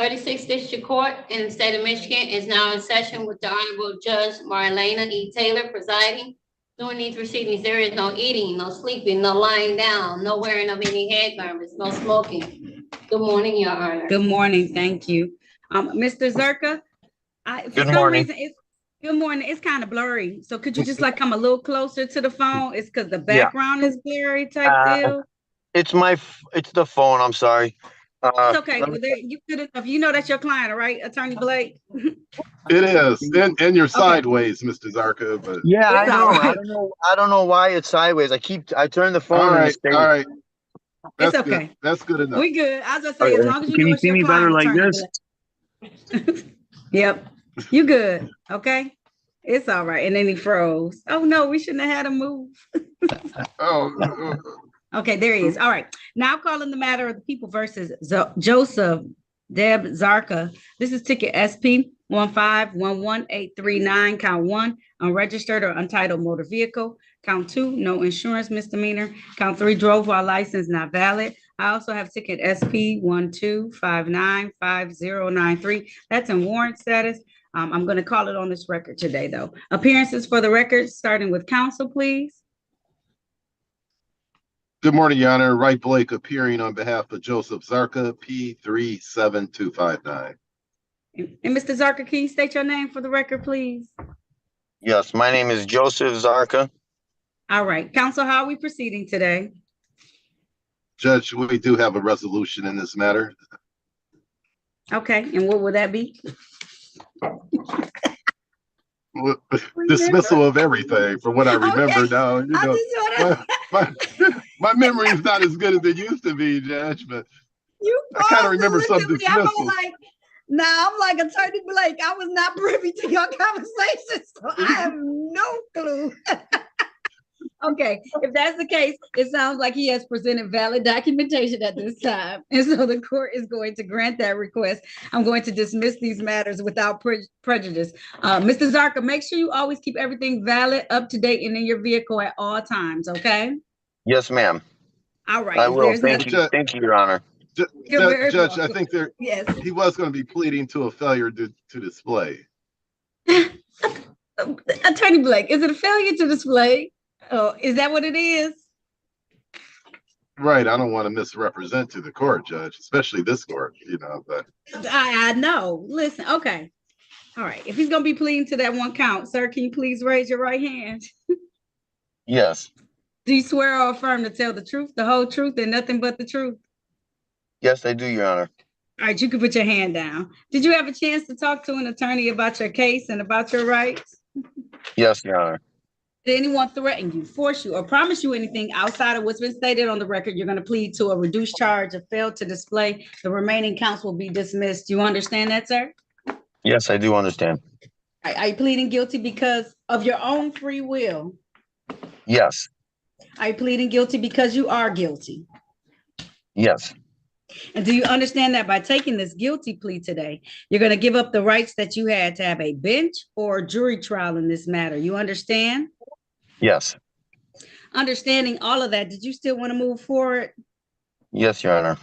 36th District Court in the state of Michigan is now in session with the Honorable Judge Marlena E. Taylor presiding. During these proceedings, there is no eating, no sleeping, no lying down, no wearing of any head garments, no smoking. Good morning, Your Honor. Good morning. Thank you. Mr. Zerka, for Good some morning. reason, good morning. It's kind of blurry. So could you just like come a little closer to the phone? It's because the background is blurry type deal. It's the phone. I'm sorry. It's okay. Well, you could have, you know that's your client, right, Attorney Blake? It is, and you're sideways, Mr. Zarka. But Yeah, I It's know. all right. I don't know why it's sideways. I turn the phone. all in the right, state. all right. That's It's okay. good. That's good enough. We good. I was gonna say, as long as you Can know you it's see your me better client, like Attorney this? Blake. Yep. You good. Okay. It's all right. And then he froze. Oh no, we shouldn't have had him move. Oh, Okay, there he is. All right. Now calling the matter of the people versus Joseph Deb Zarka. This is ticket SP 1511839, count 1, unregistered or untitled motor vehicle. Count 2, no insurance misdemeanor. Count 3, drove while license not valid. I also have ticket SP 125959093. That's in warrant status. I'm going to call it on this record today, though. Appearances for the record, starting with counsel, please. good morning, Your Honor. Wright Blake appearing on behalf of Joseph Zarka, P37259. And Mr. Zarka, can you state your name for the record, please? Yes, my name is Joseph Zarka. All right. Counsel, how are we proceeding today? Judge, we do have a resolution in this matter. Okay. And what would that be? Dismissal of everything, from what I remember Okay. now. You I know, just wanna, my memory is not as good as it used to be, Judge, but you I kind of remember some paused and listened to me. dismissal. I'm like Attorney Blake. I was not privy to your conversation, so I have no clue. Okay, if that's the case, it sounds like he has presented valid documentation at this time. And so the court is going to grant that request. I'm going to dismiss these matters without prejudice. Mr. Zarka, make sure you always keep everything valid, up to date, and in your vehicle at all times, okay? Yes, ma'am. All right. I will. There's Thank nothing- you. Thank you, Your Honor. You're very Judge, I welcome. think Yes. he was going to be pleading to a failure to display. Attorney Blake, is it a failure to display? Oh, is that what it is? Right. I don't want to misrepresent to the court, Judge, especially this court, but I know. Listen, okay. All right. If he's going to be pleading to that one count, sir, can you please raise your right hand? Yes. Do you swear or affirm to tell the truth, the whole truth, and nothing but the truth? Yes, I do, Your Honor. All right, you can put your hand down. Did you have a chance to talk to an attorney about your case and about your rights? Yes, Your Honor. Did anyone threaten you, force you, or promise you anything outside of what's been stated on the record? You're going to plead to a reduced charge of failed to display. The remaining counts will be dismissed. You understand that, sir? Yes, I do understand. Are you pleading guilty because of your own free will? Yes. Are you pleading guilty because you are guilty? Yes. And do you understand that by taking this guilty plea today, you're going to give up the rights that you had to have a bench or a jury trial in this matter? You understand? Yes. Understanding all of that, did you still want to move forward? Yes, Your Honor.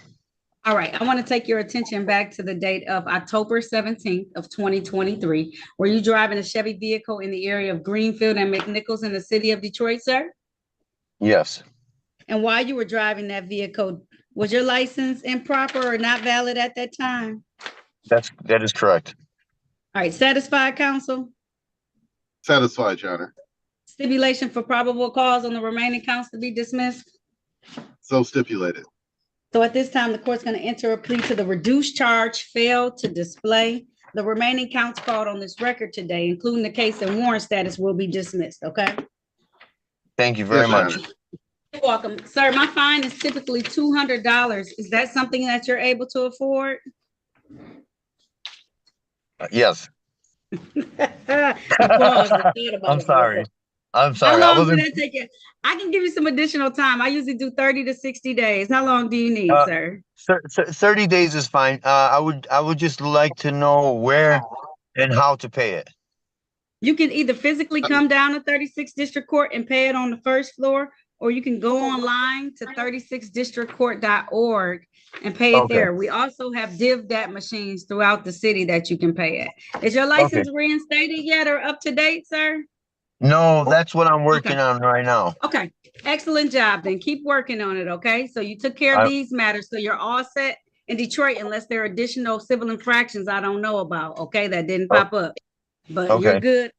All right. I want to take your attention back to the date of October 17th of 2023. Were you driving a Chevy vehicle in the area of Greenfield and McNichols in the city of Detroit, sir? Yes. And while you were driving that vehicle, was your license improper or not valid at that time? That is correct. All right. Satisfied, counsel? satisfied, Your Honor. Stipulation for probable cause on the remaining counts to be dismissed. So stipulated. So at this time, the court's going to enter a plea to the reduced charge, failed to display. The remaining counts called on this record today, including the case and warrant status, will be dismissed, okay? Thank you very Yes, Your much. Honor. You're welcome. Sir, my fine is typically $200. Is that something that you're able to afford? Yes. You paused and thought about I'm it. sorry. I'm How sorry. I long wasn't. did that take you? I can give you some additional time. I usually do 30 to 60 days. How long do you need, sir? 30 days is fine. I would just like to know where and how to pay it. You can either physically come down to 36th District Court and pay it on the first floor, or you can go online to 36districtcourt.org and pay it Okay. there. We also have div.dat machines throughout the city that you can pay at. Is your Okay. license reinstated yet or up to date, sir? No, that's what I'm working on right now. Okay, excellent job. Then keep working on it, okay? So you took care of these matters, so you're all set in Detroit unless there are additional civil infractions I don't know about, okay, that didn't pop up. But you're Okay. good.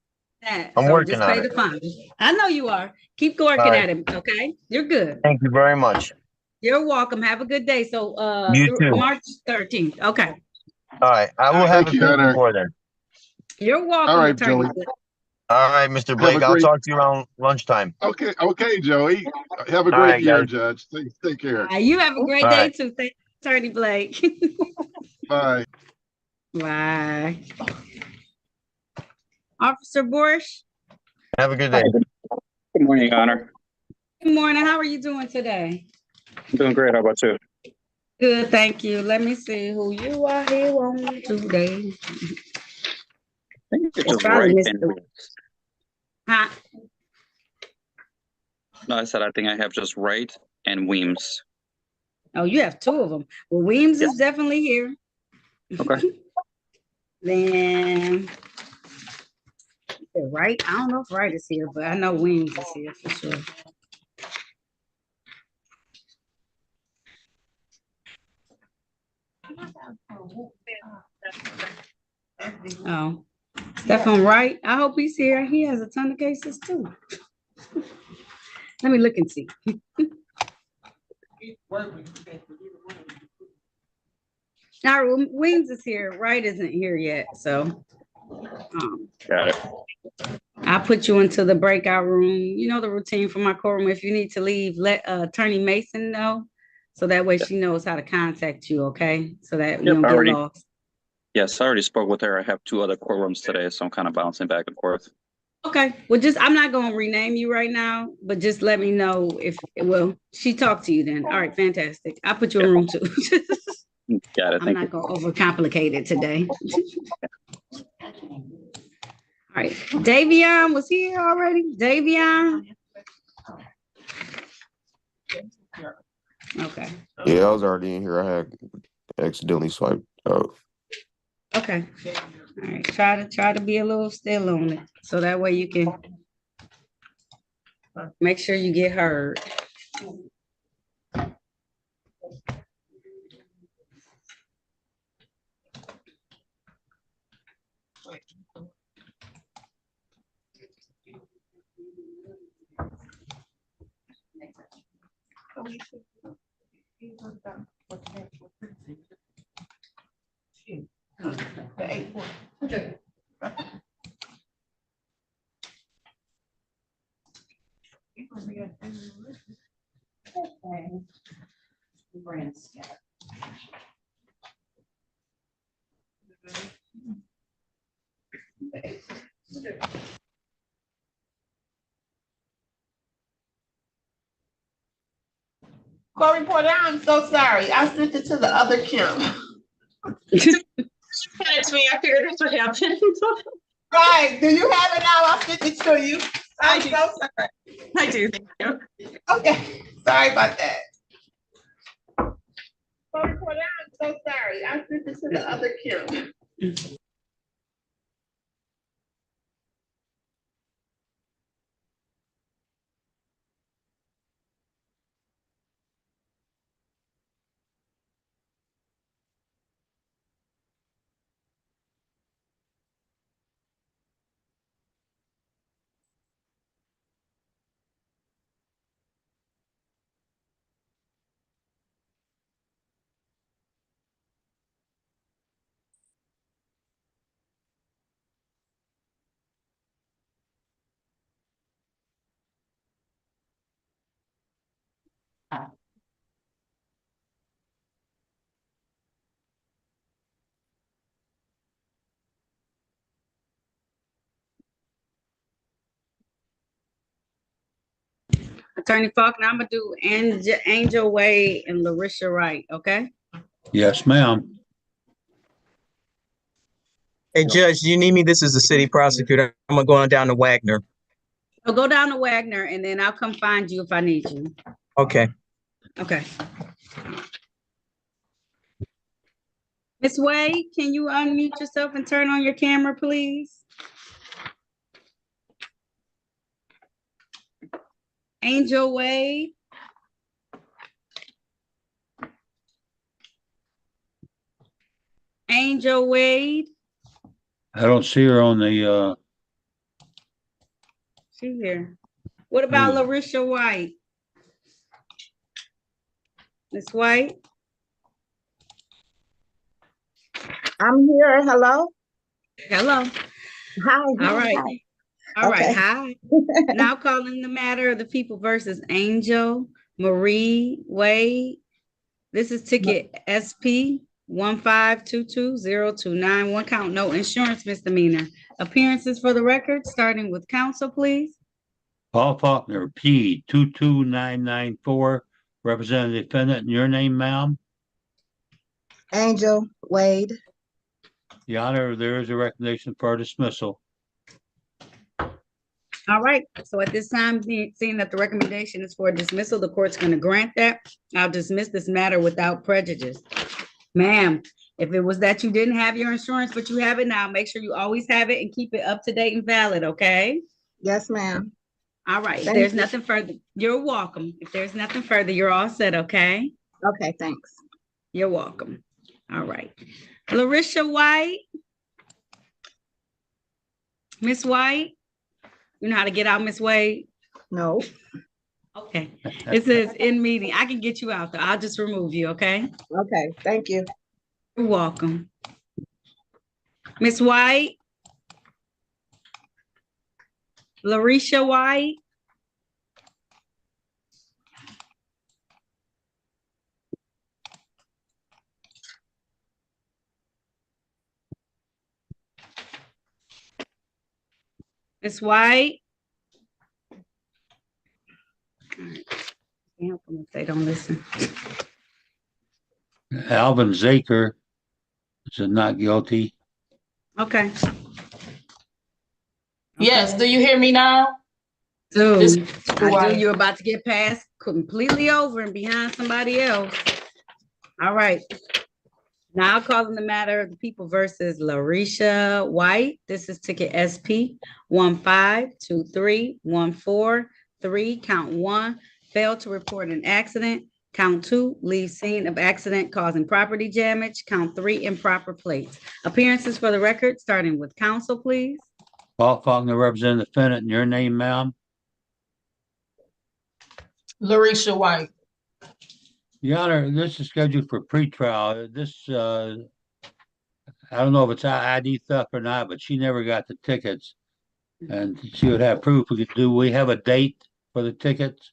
I'm working on pay it. the fine. I know you are. Keep working All right. at it, okay? You're good. Thank you very much. You're welcome. Have a good day. So You too. March 13th. Okay. All right. I will have Thank it you, paid Hunter. before then. You're welcome, All right, Attorney. Joey. All right, Mr. Have Blake. a I'll great- talk to you around lunchtime. Okay, Joey. Have a All great right, year, guys. Judge. Take care. You have a great All day right. too. Thank you, Attorney Blake. Bye. Bye. Officer Bush. Have a good day. Good morning, Your Honor. Good morning. How are you doing today? I'm doing great. How about you? Good, thank you. Let me see who you are here on today. I think it's just Probably right. Mr. And Huh? no, I said I think I have just right and Weems. Oh, you have two of them. Well, Weems Yes. is definitely here. Okay. Then Wright. I don't know if Wright is here, but I know Weems is here for sure. Oh, Stephen Wright. I hope he's here. He has a ton of cases too. Let me look and see. Now, Weems is here. Wright isn't here yet, so Got it. I'll put you into the breakout room. You know the routine for my courtroom. If you need to leave, let Attorney Mason know, so that way she knows how to contact you. Okay, so that you Yep, don't I get already- lost. Yes, I already spoke with her. I have 2 other courtrooms today, so I'm kind of bouncing back and forth. Okay, well, I'm not going to rename you right now, but just let me know if, she talked to you then. All right, fantastic. I'll put you in room 2. Got it. I'm Thank not you. going to overcomplicate it today. All right, Davion was here already. Davion. Okay, Yeah, I was already in here. I had accidentally swiped out. okay. All right, try to be a little still on it, so that way you can make sure you get heard. Court reporter, I'm so sorry. I sent it to the other Kim. Send it to me. I figured that's what happened. Right. Do you have it now? I sent it to you. I'm I do. so sorry. I do. Thank you. Okay. Sorry about that. Court reporter, I'm so sorry. I sent it to the other Kim. Attorney Faulkner, I'm gonna do Angel Wade and Larisha Wright, okay? Yes, ma'am. Hey, Judge, do you need me? This is the city prosecutor. I'm gonna go on down to Wagner. So go down to Wagner and then I'll come find you if I need you. Okay. Okay. Miss Wade, can you unmute yourself and turn on your camera, please? Angel Wade. Angel Wade. I don't see her on the, She's here. What about Hmm. Larisha White? Miss White? I'm here. Hello. Hello. Hi. All right. Hi. All right. Okay. Hi. Now calling the matter of the people versus Angel Marie Wade. This is ticket SP 1522029. One count, no insurance misdemeanor. Appearances for the record, starting with counsel, please. Paul Faulkner, P 22994, representing the defendant in your name, ma'am. Angel Wade. Your Honor, there is a recommendation for dismissal. All right. So at this time, seeing that the recommendation is for dismissal, the court's going to grant that. I'll dismiss this matter without prejudice. Ma'am, if it was that you didn't have your insurance, but you have it now, make sure you always have it and keep it up to date and valid, okay? Yes, ma'am. All right. If Thank there's you. nothing further, you're welcome. If there's nothing further, you're all set, okay? Okay, thanks. You're welcome. All right. Larisha White. Miss White. You know how to get out, Miss Wade? No. Okay. It says in meeting. I can get you out though. I'll just remove you, okay? Okay, thank you. You're welcome. Miss White. Larisha White. Miss White. Can't help them if they don't listen. Alvin Zaker is not guilty. Okay. Yes, do you hear me now? So This- I do. You're about to get passed completely over and behind somebody else. All right. Now calling the matter of the people versus Larisha White. This is ticket SP 1523143. Count 1, failed to report an accident. Count 2, leave scene of accident causing property damage. Count 3, improper plates. Appearances for the record, starting with counsel, please. Paul Faulkner, representing the defendant in your name, ma'am. Larisha White. Your Honor, this is scheduled for pretrial. This, I don't know if it's ID theft or not, but she never got the tickets. And she would have proof. Do we have a date for the tickets?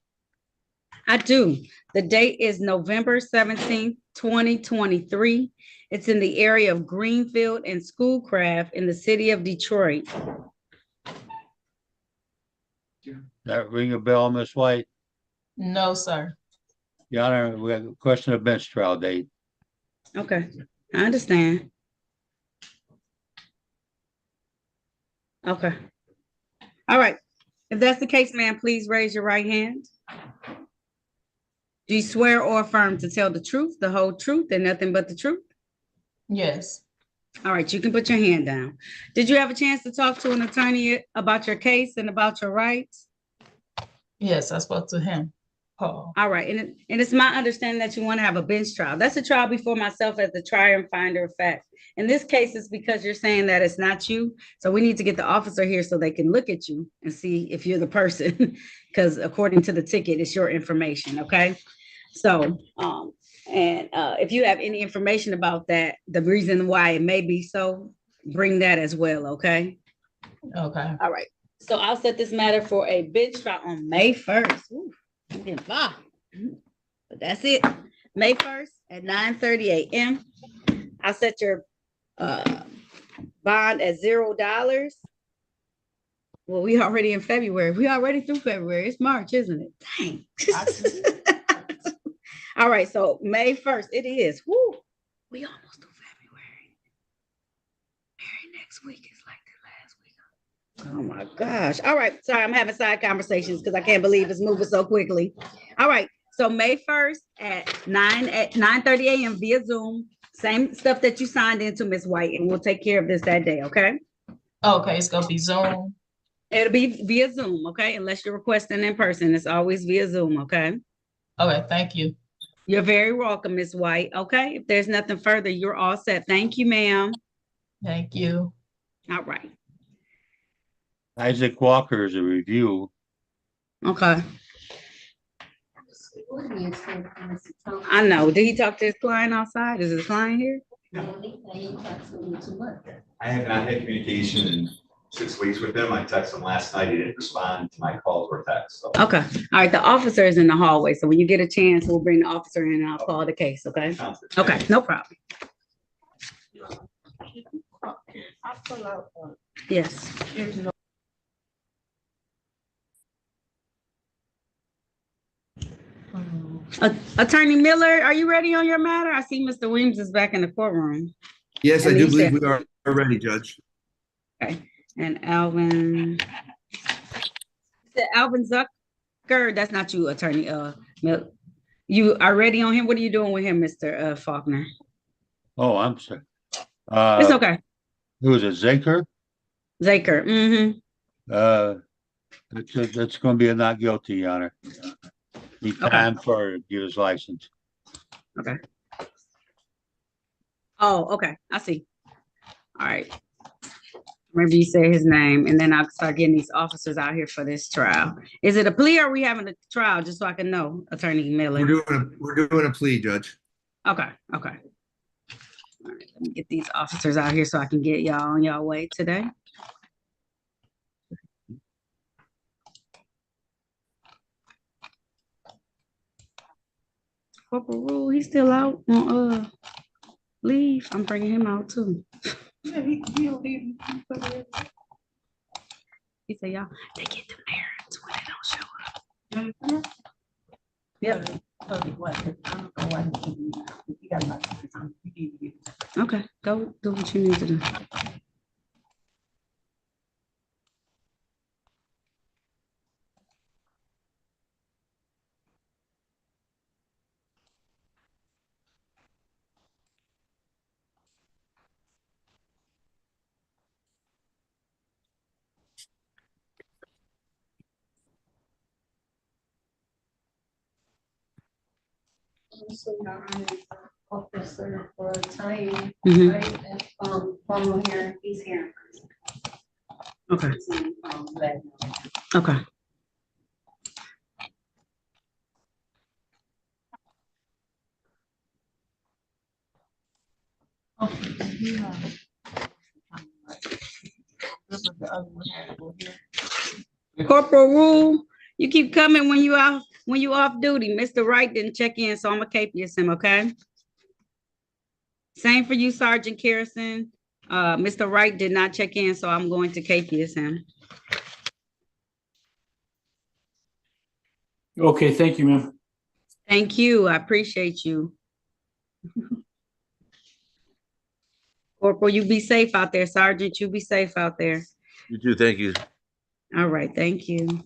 I do. The date is November 17th, 2023. It's in the area of Greenfield and Schoolcraft in the city of Detroit. That ring a bell, Miss White? No, sir. Your Honor, we have a question of bench trial date. Okay, I understand. Okay. All right. If that's the case, ma'am, please raise your right hand. Do you swear or affirm to tell the truth, the whole truth, and nothing but the truth? Yes. All right, you can put your hand down. Did you have a chance to talk to an attorney about your case and about your rights? Yes, I spoke to him, Paul. All right, and it's my understanding that you want to have a bench trial. That's a trial before myself as the trier and finder of fact. In this case, it's because you're saying that it's not you. So we need to get the officer here so they can look at you and see if you're the person, because according to the ticket, it's your information, okay? So, if you have any information about that, the reason why it may be so, bring that as well, okay? Okay. All right. So I'll set this matter for a bench trial on May 1st. Ooh, I'm getting far. But that's it. May 1st at 9:30 a.m. I'll set your bond at $0. Well, we already in February. We already through February. It's March, isn't it? Dang. All right. So May 1st, it is. Woo. We almost through February. Very next week is like the last week. Oh my gosh. All right. Sorry, I'm having side conversations because I can't believe it's moving so quickly. All right. So May 1st at 9:30 a.m. via Zoom. Same stuff that you signed into, Miss White, and we'll take care of this that day, okay? Okay, it's gonna be Zoom. It'll be via Zoom, okay? Unless you're requesting in person, it's always via Zoom, okay? Okay, thank you. You're very welcome, Miss White. Okay. If there's nothing further, you're all set. Thank you, ma'am. Thank you. All right. Isaac Walker is a review. Okay. I know. Did he talk to his client outside? Is his client here? I have not had communication in 6 weeks with him. I texted him last night. He didn't respond to my calls or texts. So. Okay. All right. The officer is in the hallway. So when you get a chance, we'll bring the officer in and I'll call the case. Okay. Okay. No problem. Yes. Attorney Miller, are you ready on your matter? I see Mr. Williams is back in the courtroom. Yes, And I do he believe said- we are ready, Judge. Okay. And Alvin. Alvin Zucker, that's not you, Attorney. You are ready on him. What are you doing with him, Mr. Faulkner? Oh, I'm sorry. It's okay. Who is it, Zaker? Zaker. Mm-hmm. That's gonna be a not guilty, Your Honor. Need Okay. time for get his license. Okay. Oh, okay. I see. All right. Remember you said his name, and then I'll start getting these officers out here for this trial. Is it a plea or are we having a trial? Just so I can know, Attorney Miller. We're doing a plea, Judge. Okay, okay. All right, let me get these officers out here so I can get y'all on y'all way today. Corporal Rule, he's still out on leave. I'm bringing him out too. He said, y'all, they get them errands when they don't show up. Yep. Okay, go do what you need to do. Officer for time, Mhm. right? From here, he's here. Okay, okay. Corporal Rule, you keep coming when you off duty. Mr. Wright didn't check in, so I'm gonna capious him, okay? Same for you, Sergeant Carrison. Mr. Wright did not check in, so I'm going to capious him. Okay, thank you, ma'am. Thank you. I appreciate you. Corporal, you be safe out there. Sergeant, you be safe out there. You too. Thank you. All right, thank you.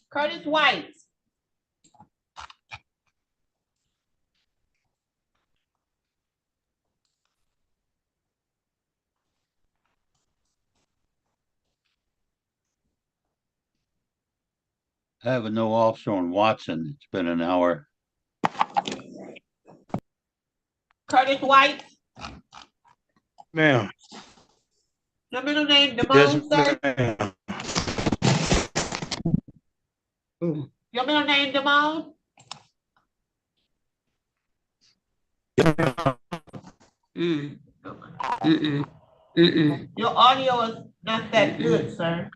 Curtis White. I have a no officer on Watson. It's been an hour. Curtis White. Ma'am. Your middle name, Yes, Damone, sir? ma'am. Your middle name, Damone? Your audio is not that good, sir.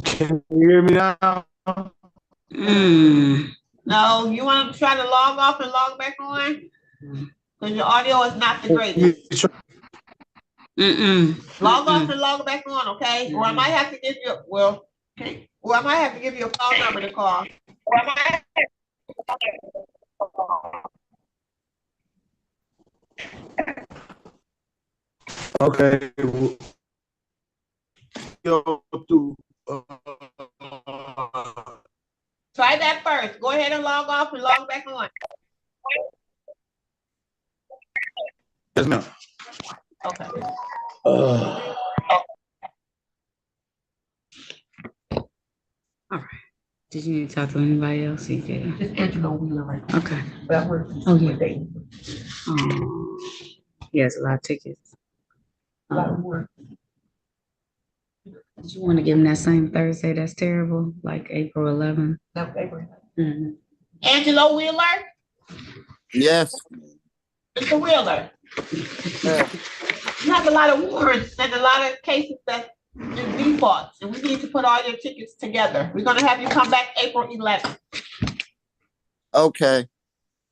Can you hear me now? No, you want to try to log off and log back on? Cause your audio is not the greatest. Log off and log back on, okay? Or I might have to give you, okay, or I might have to give you a phone number to call. Okay. Go to, Try that first. Go ahead and log off and log back on. yes, ma'am. Okay. Did you need to talk to anybody else? CJ? Just Angela Wheeler right Okay. That works. Oh, yeah. He has a lot of tickets. A lot of work. Did you want to give him that same Thursday? That's terrible, like April 11th. No paper. Mhm. Angela Wheeler, Yes. Mr. Wheeler. You have a lot of warrants and a lot of cases that is defaults, and we need to put all your tickets together. We're gonna have you come back April 11th. Okay.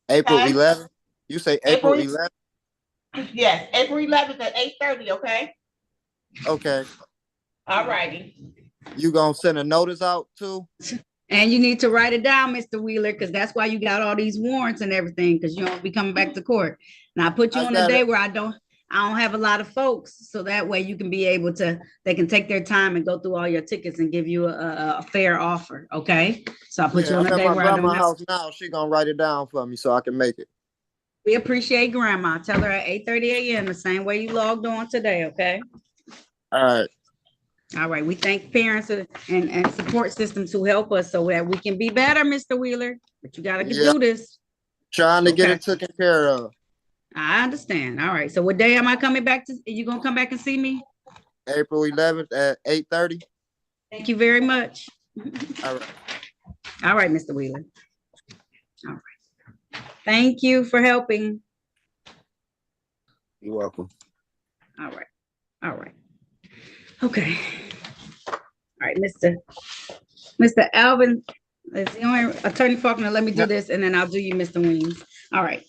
April Okay. 11th. You say April April- 11th? Yes, April 11th at 8:30, okay? Okay. All righty. You gonna send a notice out too? And you need to write it down, Mr. Wheeler, because that's why you got all these warrants and everything, because you don't be coming back to court. Now I put you I on a got day it. where I don't have a lot of folks, so that way you can be able to, they can take their time and go through all your tickets and give you a fair offer, okay? So I put you Yeah, on I'm a at day my where I don't grandma's have. house now. She gonna write it down for me so I can make it. We appreciate grandma. Tell her at 8:30 a.m. the same way you logged on today, okay? All right. All right, we thank parents and support systems who help us so that we can be better, Mr. Wheeler. But you gotta Yeah. do this. Trying to get Okay. it taken care of. I understand. All right. So what day am I coming back to? Are you gonna come back and see me? April 11th at 8:30. Thank you very much. All right. All right, Mr. Wheeler. All right. Thank you for helping. You're welcome. All right. All right. Okay. All right, Mr. Alvin, is the only Attorney Faulkner, let me do this and then I'll do you, Mr. Weems. All right.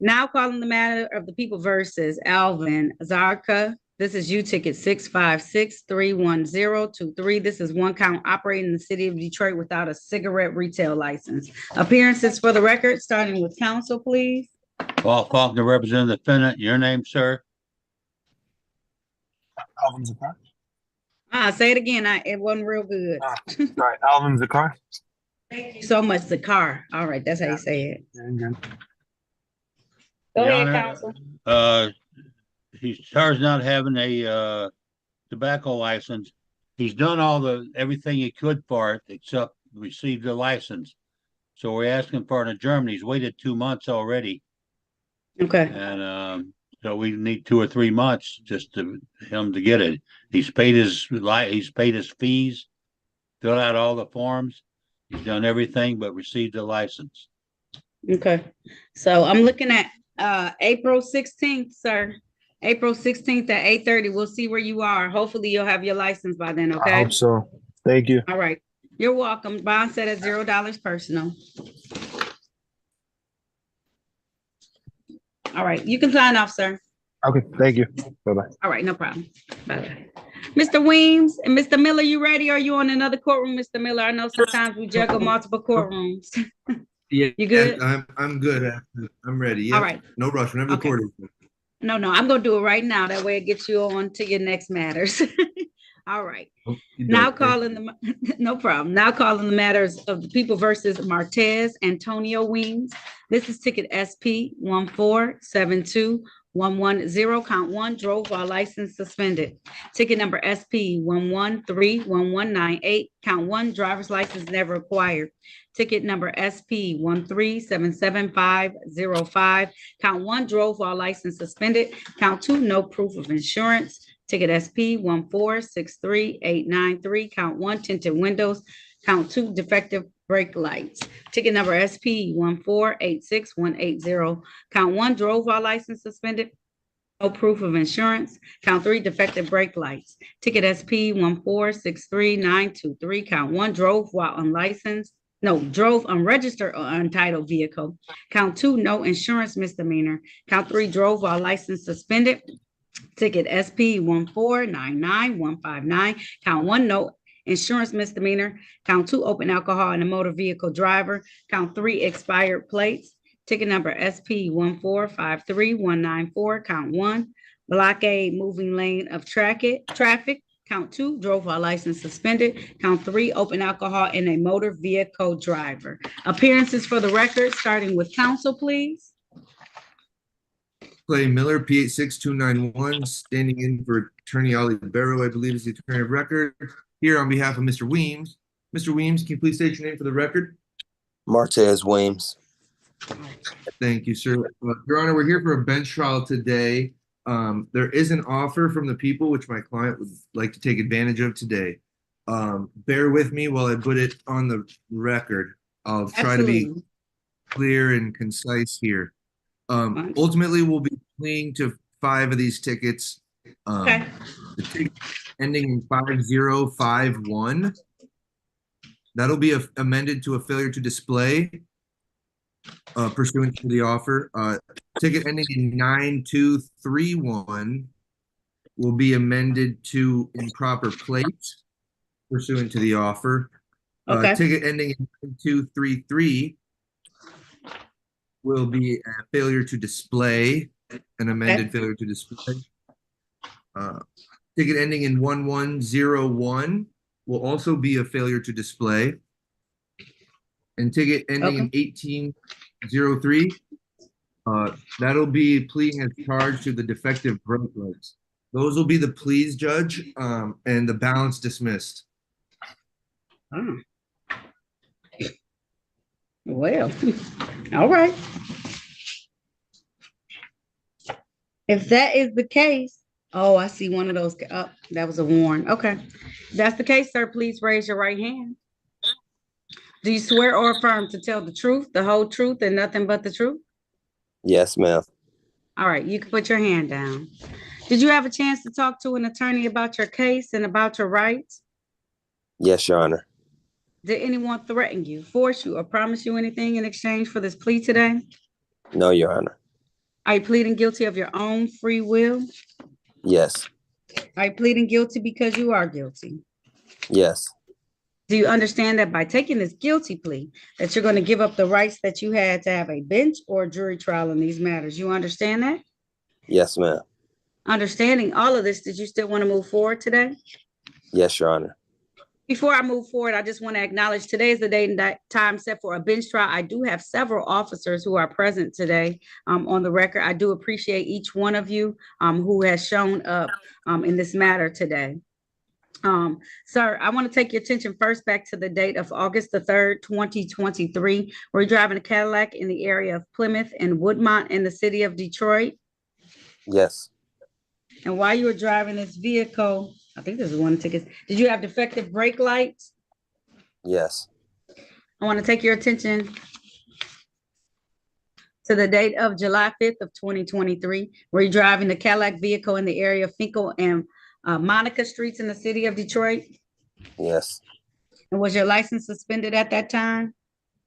Now calling the matter of the people versus Alvin Zarka. This is U ticket 656-31023. This is one count operating in the city of Detroit without a cigarette retail license. Appearances for the record, starting with counsel, please. Paul Faulkner, representing the defendant. Your name, sir? Alvin Zakar. Say it again. It wasn't real good. Right, Alvin Zakar. Thank you so much, the car. All right, that's how you say it. Good. Go Your ahead, Honor, counsel. He's charged not having a tobacco license. He's done everything he could for it except receive the license. So we're asking for an adjournment. He's waited 2 months already. Okay. And so we need 2 or 3 months just to him to get it. He's paid his fees, filled out all the forms. He's done everything but received the license. Okay. So I'm looking at April 16th, sir. April 16th at 8:30. We'll see where you are. Hopefully you'll have your license by then, okay? I hope so. Thank you. All right. You're welcome. Bond set at $0 personal. All right. You can sign off, sir. Okay, thank you. Bye-bye. All right. No problem. Bye-bye. Mr. Weems and Mr. Miller, you ready? Are you on another courtroom, Mr. Miller? I know sometimes we juggle multiple courtrooms. Yeah, You good? I'm good. I'm ready. Yeah. All right. No rush. Whenever Okay. the court is. No, I'm gonna do it right now. That way it gets you on to your next matters. All right. Now calling no problem. Now calling the matters of the people versus Martez Antonio Weems. This is ticket SP 1472110. Count 1, drove while license suspended. Ticket number SP 1131198. Count 1, driver's license never acquired. Ticket number SP 1377505. Count 1, drove while license suspended. Count 2, no proof of insurance. Ticket SP 1463893. Count 1, tinted windows. Count 2, defective brake lights. Ticket number SP 1486180. Count 1, drove while license suspended. No proof of insurance. Count 3, defective brake lights. Ticket SP 1463923. Count 1, drove while unlicensed. drove unregistered or untitled vehicle. Count 2, no insurance misdemeanor. Count 3, drove while license suspended. Ticket SP 1499159. Count 1, no insurance misdemeanor. Count 2, open alcohol in a motor vehicle driver. Count 3, expired plates. Ticket number SP 1453194. Count 1, blockade moving lane of traffic. Count 2, drove while license suspended. Count 3, open alcohol in a motor vehicle driver. Appearances for the record, starting with counsel, please. Clay Miller, P86291, standing in for Attorney Ali Barrow, I believe is the attorney of record. Here on behalf of Mr. Weems. Mr. Weems, can you please state your name for the record? Martez Weems. Thank you, sir. Your Honor, we're here for a bench trial today. There is an offer from the people which my client would like to take advantage of today. Bear with me while I put it on the record. I'll try to be clear and concise here. Ultimately, we'll be pleading to 5 of these tickets. The ticket ending in 5051. That'll be amended to a failure to display pursuant to the offer. Ticket ending in 9231 will be amended to improper plates pursuant to the offer. Ticket ending in 9233 will be a failure to display, an amended failure to display. Ticket ending in 1101 will also be a failure to display. And ticket ending in 1803, that'll be pleading as charged to the defective brake lights. Those will be the pleas, Judge, and the balance dismissed. Well, all right. If that is the case, I see one of those. That was a warrant. Okay. If that's the case, sir, please raise your right hand. Do you swear or affirm to tell the truth, the whole truth, and nothing but the truth? Yes, ma'am. All right, you can put your hand down. Did you have a chance to talk to an attorney about your case and about your rights? Yes, Your Honor. Did anyone threaten you, force you, or promise you anything in exchange for this plea today? No, Your Honor. Are you pleading guilty of your own free will? Yes. Are you pleading guilty because you are guilty? Yes. Do you understand that by taking this guilty plea, that you're going to give up the rights that you had to have a bench or jury trial in these matters? You understand that? Yes, ma'am. Understanding all of this, did you still want to move forward today? Yes, Your Honor. Before I move forward, I just want to acknowledge today is the date and time set for a bench trial. I do have several officers who are present today on the record. I do appreciate each one of you who has shown up in this matter today. Sir, I want to take your attention first back to the date of August the 3rd, 2023. We're driving a Cadillac in the area of Plymouth and Woodmont in the city of Detroit. Yes. And while you were driving this vehicle, I think this is one of the tickets. Did you have defective brake lights? Yes. I want to take your attention to the date of July 5th of 2023, where you're driving the Cadillac vehicle in the area of Finkel and Monica Streets in the city of Detroit. Yes. And was your license suspended at that time?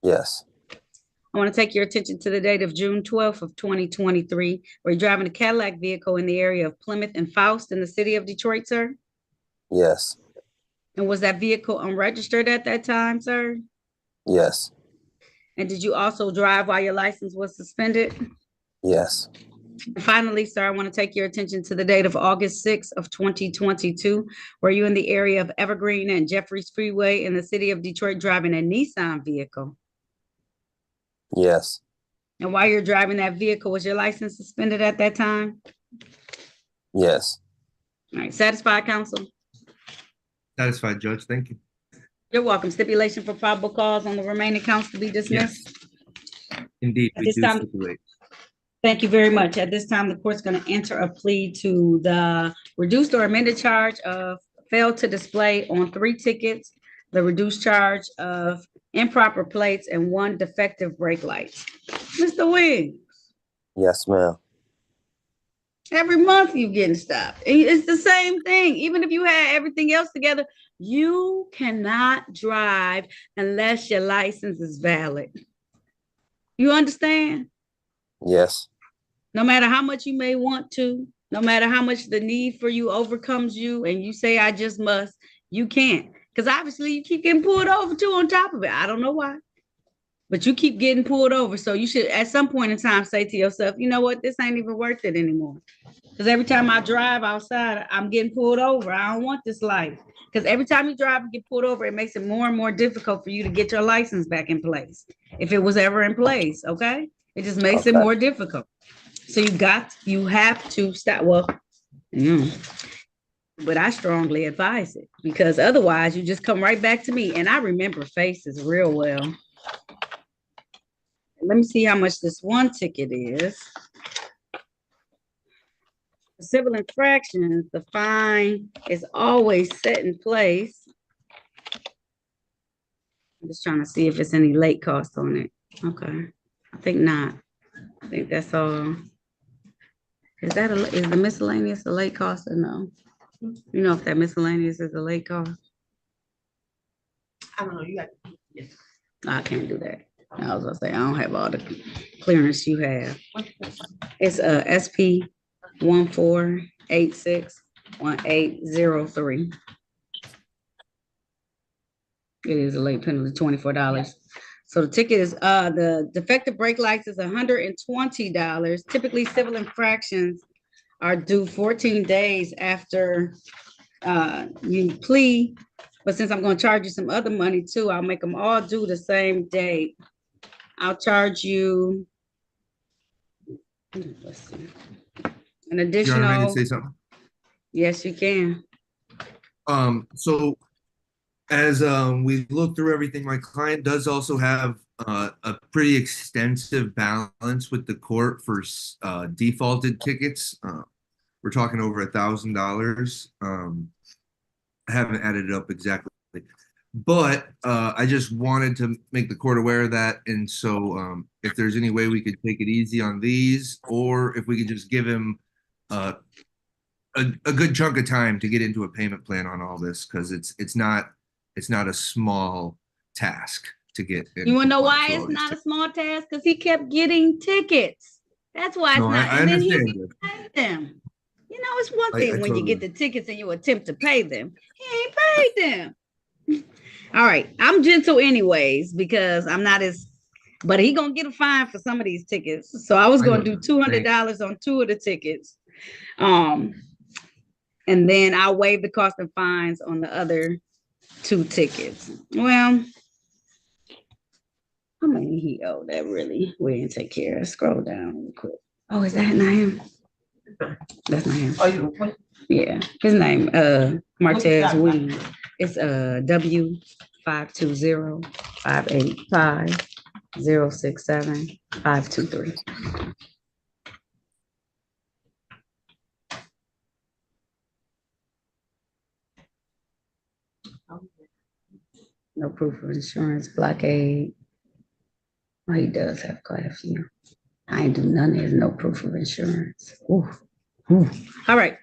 Yes. I want to take your attention to the date of June 12th of 2023, where you're driving a Cadillac vehicle in the area of Plymouth and Faust in the city of Detroit, sir. Yes. And was that vehicle unregistered at that time, sir? Yes. And did you also drive while your license was suspended? Yes. And finally, sir, I want to take your attention to the date of August 6th of 2022, where you in the area of Evergreen and Jeffries Freeway in the city of Detroit driving a Nissan vehicle. Yes. And while you're driving that vehicle, was your license suspended at that time? Yes. All right, satisfied, counsel? Satisfied, Judge. Thank you. You're welcome. Stipulation for probable cause on the remaining counts to be dismissed? Yes. Indeed, At we this do time- stipulate. Thank you very much. At this time, the court's going to enter a plea to the reduced or amended charge of failed to display on 3 tickets, the reduced charge of improper plates, and 1 defective brake light. Mr. Williams, Yes, ma'am. every month you're getting stopped. And it's the same thing. Even if you had everything else together, You cannot drive unless your license is valid. You understand? Yes. No matter how much you may want to, no matter how much the need for you overcomes you, and you say, I just must, you can't. Because obviously you keep getting pulled over too on top of it. I don't know why, but you keep getting pulled over. So you should at some point in time say to yourself, you know what, this ain't even worth it anymore. Because every time I drive outside, I'm getting pulled over. I don't want this life. Because every time you drive and get pulled over, it makes it more and more difficult for you to get your license back in place. If it was ever in place, okay? It just makes it Okay. more difficult. So you have to stop. Well, but I strongly advise it because otherwise you just come right back to me. And I remember faces real well. Let me see how much this one ticket is. Civil infractions, the fine is always set in place. I'm just trying to see if it's any late cost on it. Okay, I think not. I think that's all. Is the miscellaneous a late cost or no? You know if that miscellaneous is a late cost? I don't know, you got. I can't do that. I was gonna say, I don't have all the clearance you have. It's SP 14861803. It is a late penalty, $24. So the ticket is the defective brake lights is $120. Typically, civil infractions are due 14 days after you plea. But since I'm going to charge you some other money too, I'll make them all due the same date. I'll charge you. Let's see. An additional. You want me to say something? Yes, you can. So as we look through everything, my client does also have a pretty extensive balance with the court for defaulted tickets. We're talking over $1,000. I haven't added it up exactly, but I just wanted to make the court aware of that. And so if there's any way we could take it easy on these, or if we could just give him a good chunk of time to get into a payment plan on all this, because it's not a small task to get. You want to know why it's not a small task? Because he kept getting tickets. That's why it's not. I and then he understand. paid them. You know, it's one thing when you get the tickets and you attempt to pay them. He ain't paid them. All right, I'm gentle anyways because I'm not as. But he gonna get a fine for some of these tickets. So I was gonna do $200 on 2 of the tickets. And then I'll waive the cost of fines on the other 2 tickets. Well, how many he owed that really? We didn't take care of. Scroll down real quick. Oh, is that not him? That's not him. Yeah, his name, Martez Weed. It's W520585067-523. No proof of insurance, blockade. Well, he does have quite a few. I ain't do none of his no proof of insurance. Ooh. Ooh. All right.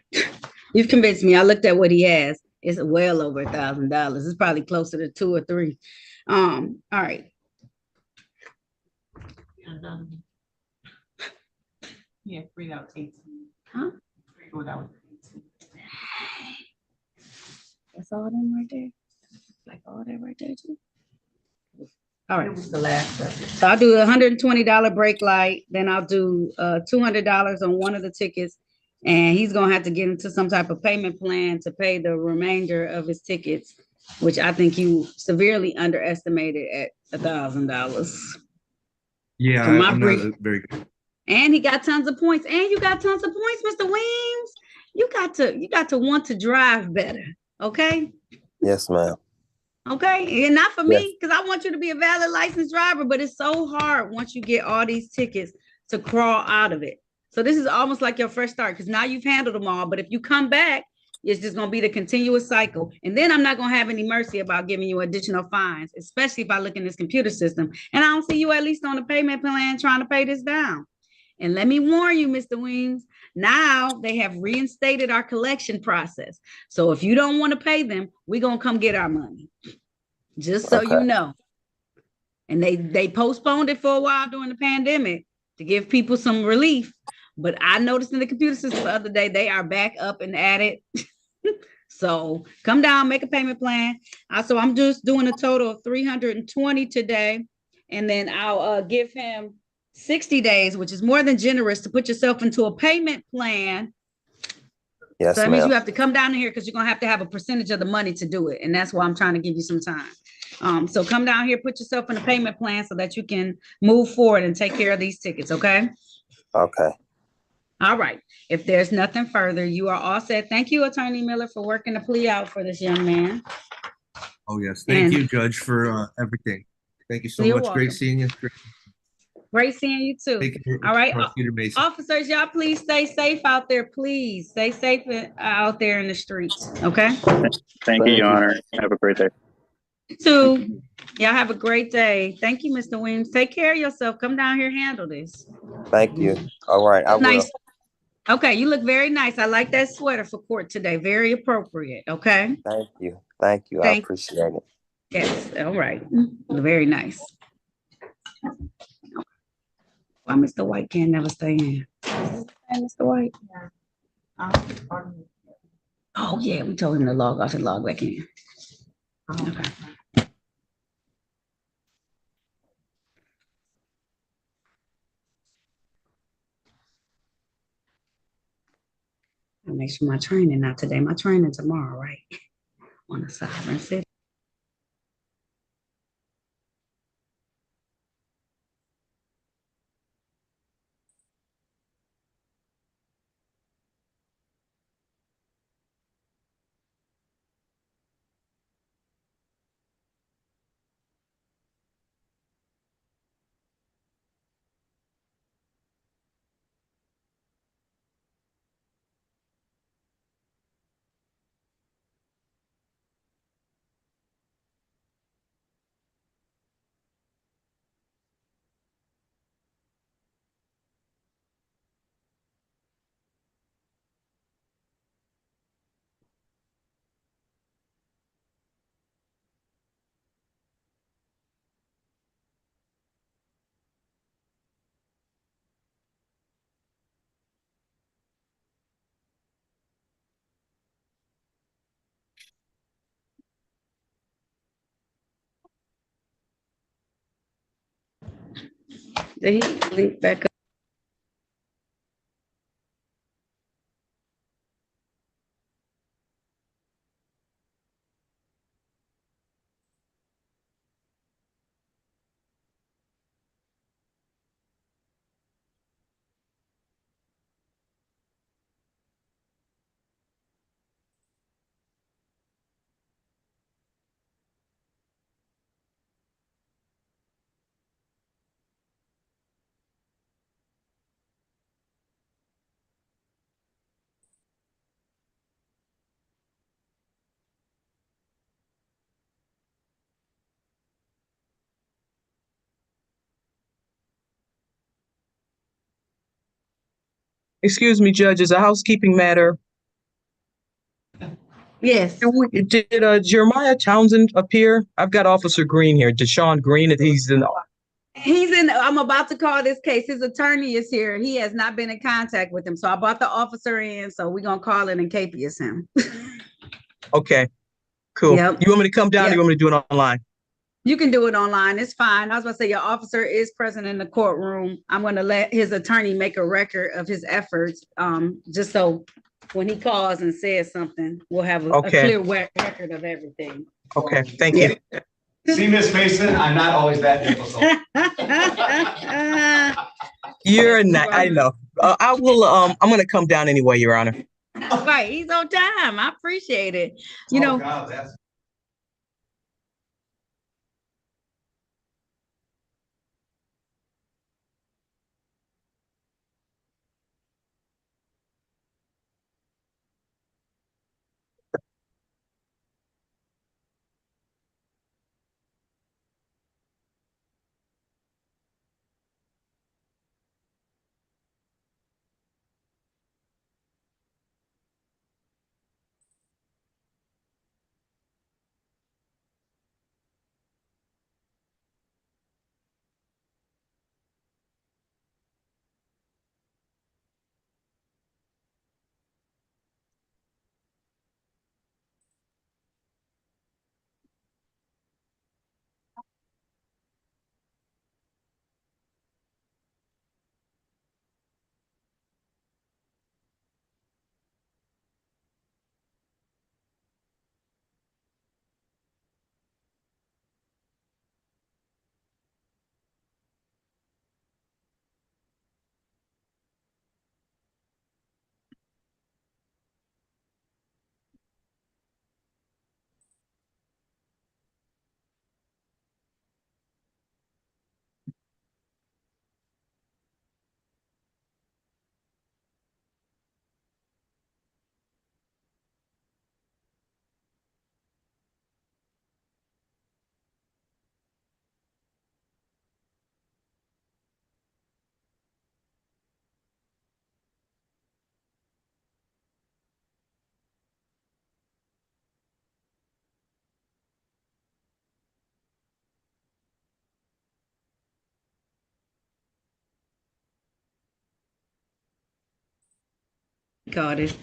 You've convinced me. I looked at what he has. It's well over $1,000. It's probably closer to 2 or 3. All right. Yeah, 3 out of 18. Huh? 3 out of 18. That's all them right there. Like all that right there too. All right. It was the last subject. So I'll do a $120 brake light. Then I'll do $200 on one of the tickets. And he's going to have to get into some type of payment plan to pay the remainder of his tickets, which I think you severely underestimated at $1,000. Yeah, I'm not very good. And he got tons of points. And you got tons of points, Mr. Weems. You got to want to drive better. Okay? Yes, ma'am. Okay, and not for me, because I want you to be a valid licensed driver, but it's so hard once you get all these tickets to crawl out of it. So this is almost like your fresh start, because now you've handled them all, but if you come back, it's just going to be the continuous cycle. And then I'm not going to have any mercy about giving you additional fines, especially if I look in this computer system and I don't see you at least on the payment plan trying to pay this down. And let me warn you, Mr. Weems, now they have reinstated our collection process. So if you don't want to pay them, we're going to come get our money. Just so you know. And they postponed it for a while during the pandemic to give people some relief. But I noticed in the computer system the other day, they are back up and at it. So come down, make a payment plan. So I'm just doing a total of 320 today. And then I'll give him 60 days, which is more than generous, to put yourself into a payment plan. Yes, so that means ma'am. you have to come down here because you're going to have a percentage of the money to do it. And that's why I'm trying to give you some time. So come down here, put yourself in a payment plan so that you can move forward and take care of these tickets. Okay. Okay. All right. If there's nothing further, you are all set. Thank you, Attorney Miller, for working the plea out for this young man. Oh, yes. Thank you, Judge, for everything. Thank you so You're much. welcome. Great seeing you. Great seeing you too. Thank you, all right. Prosecutor Mason. Officers, y'all please stay safe out there. Please stay safe out there in the streets. Okay. Thank you, Your Honor. Have a great day. You too. Y'all have a great day. Thank you, Mr. Williams. Take care of yourself. Come down here, handle this. Thank you. All right, I will. Nice. Okay, you look very nice. I like that sweater for court today. Very appropriate. Okay. Thank you. Thank you. I appreciate it. Yes. All right. Very nice. Why Mr. White can't never stay in? Mr. White? Oh, yeah. We told him to log off and log back in. Okay. I'll make sure my training not today. My training tomorrow, right? On the sovereign city. Did he link back up? Excuse me, Judge, as a housekeeping matter. Yes. Did Jeremiah Townsend appear? I've got Officer Green here, Deshaun Green, and he's in. I'm about to call this case. His attorney is here. He has not been in contact with him. So I brought the officer in. So we're going to call it and capious him. Okay, cool. Yep. You want me to come down or you want me to do it online? You can do it online. It's fine. I was about to say your officer is present in the courtroom. I'm going to let his attorney make a record of his efforts, just so when he calls and says something, we'll have a clear record of everything. Okay, thank you. See, Miss Mason, I'm not always that difficult. You're not, I know. I will, I'm going to come down anyway, Your Honor. Right, he's on time. I appreciate it. You know, God, that's Got it.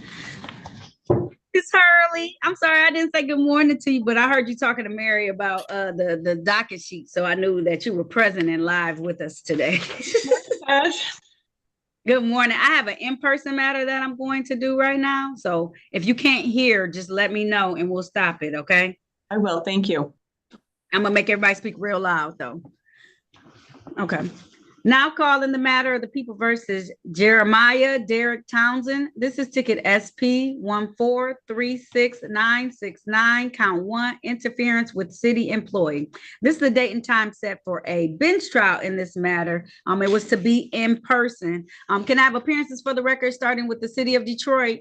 Miss Hurley, I'm sorry I didn't say good morning to you, but I heard you talking to Mary about the docket sheet, so I knew that you were present and live with us today. Good morning. I have an in-person matter that I'm going to do right now, so if you can't hear, just let me know and we'll stop it, okay? I will, thank you. I'm gonna make everybody speak real loud though. Okay. Now calling the matter of the people versus Jeremiah Derek Townsend. This is ticket SP 1436969, count 1, interference with city employee. This is the date and time set for a bench trial in this matter. It was to be in person. Can I have appearances for the record, starting with the city of Detroit?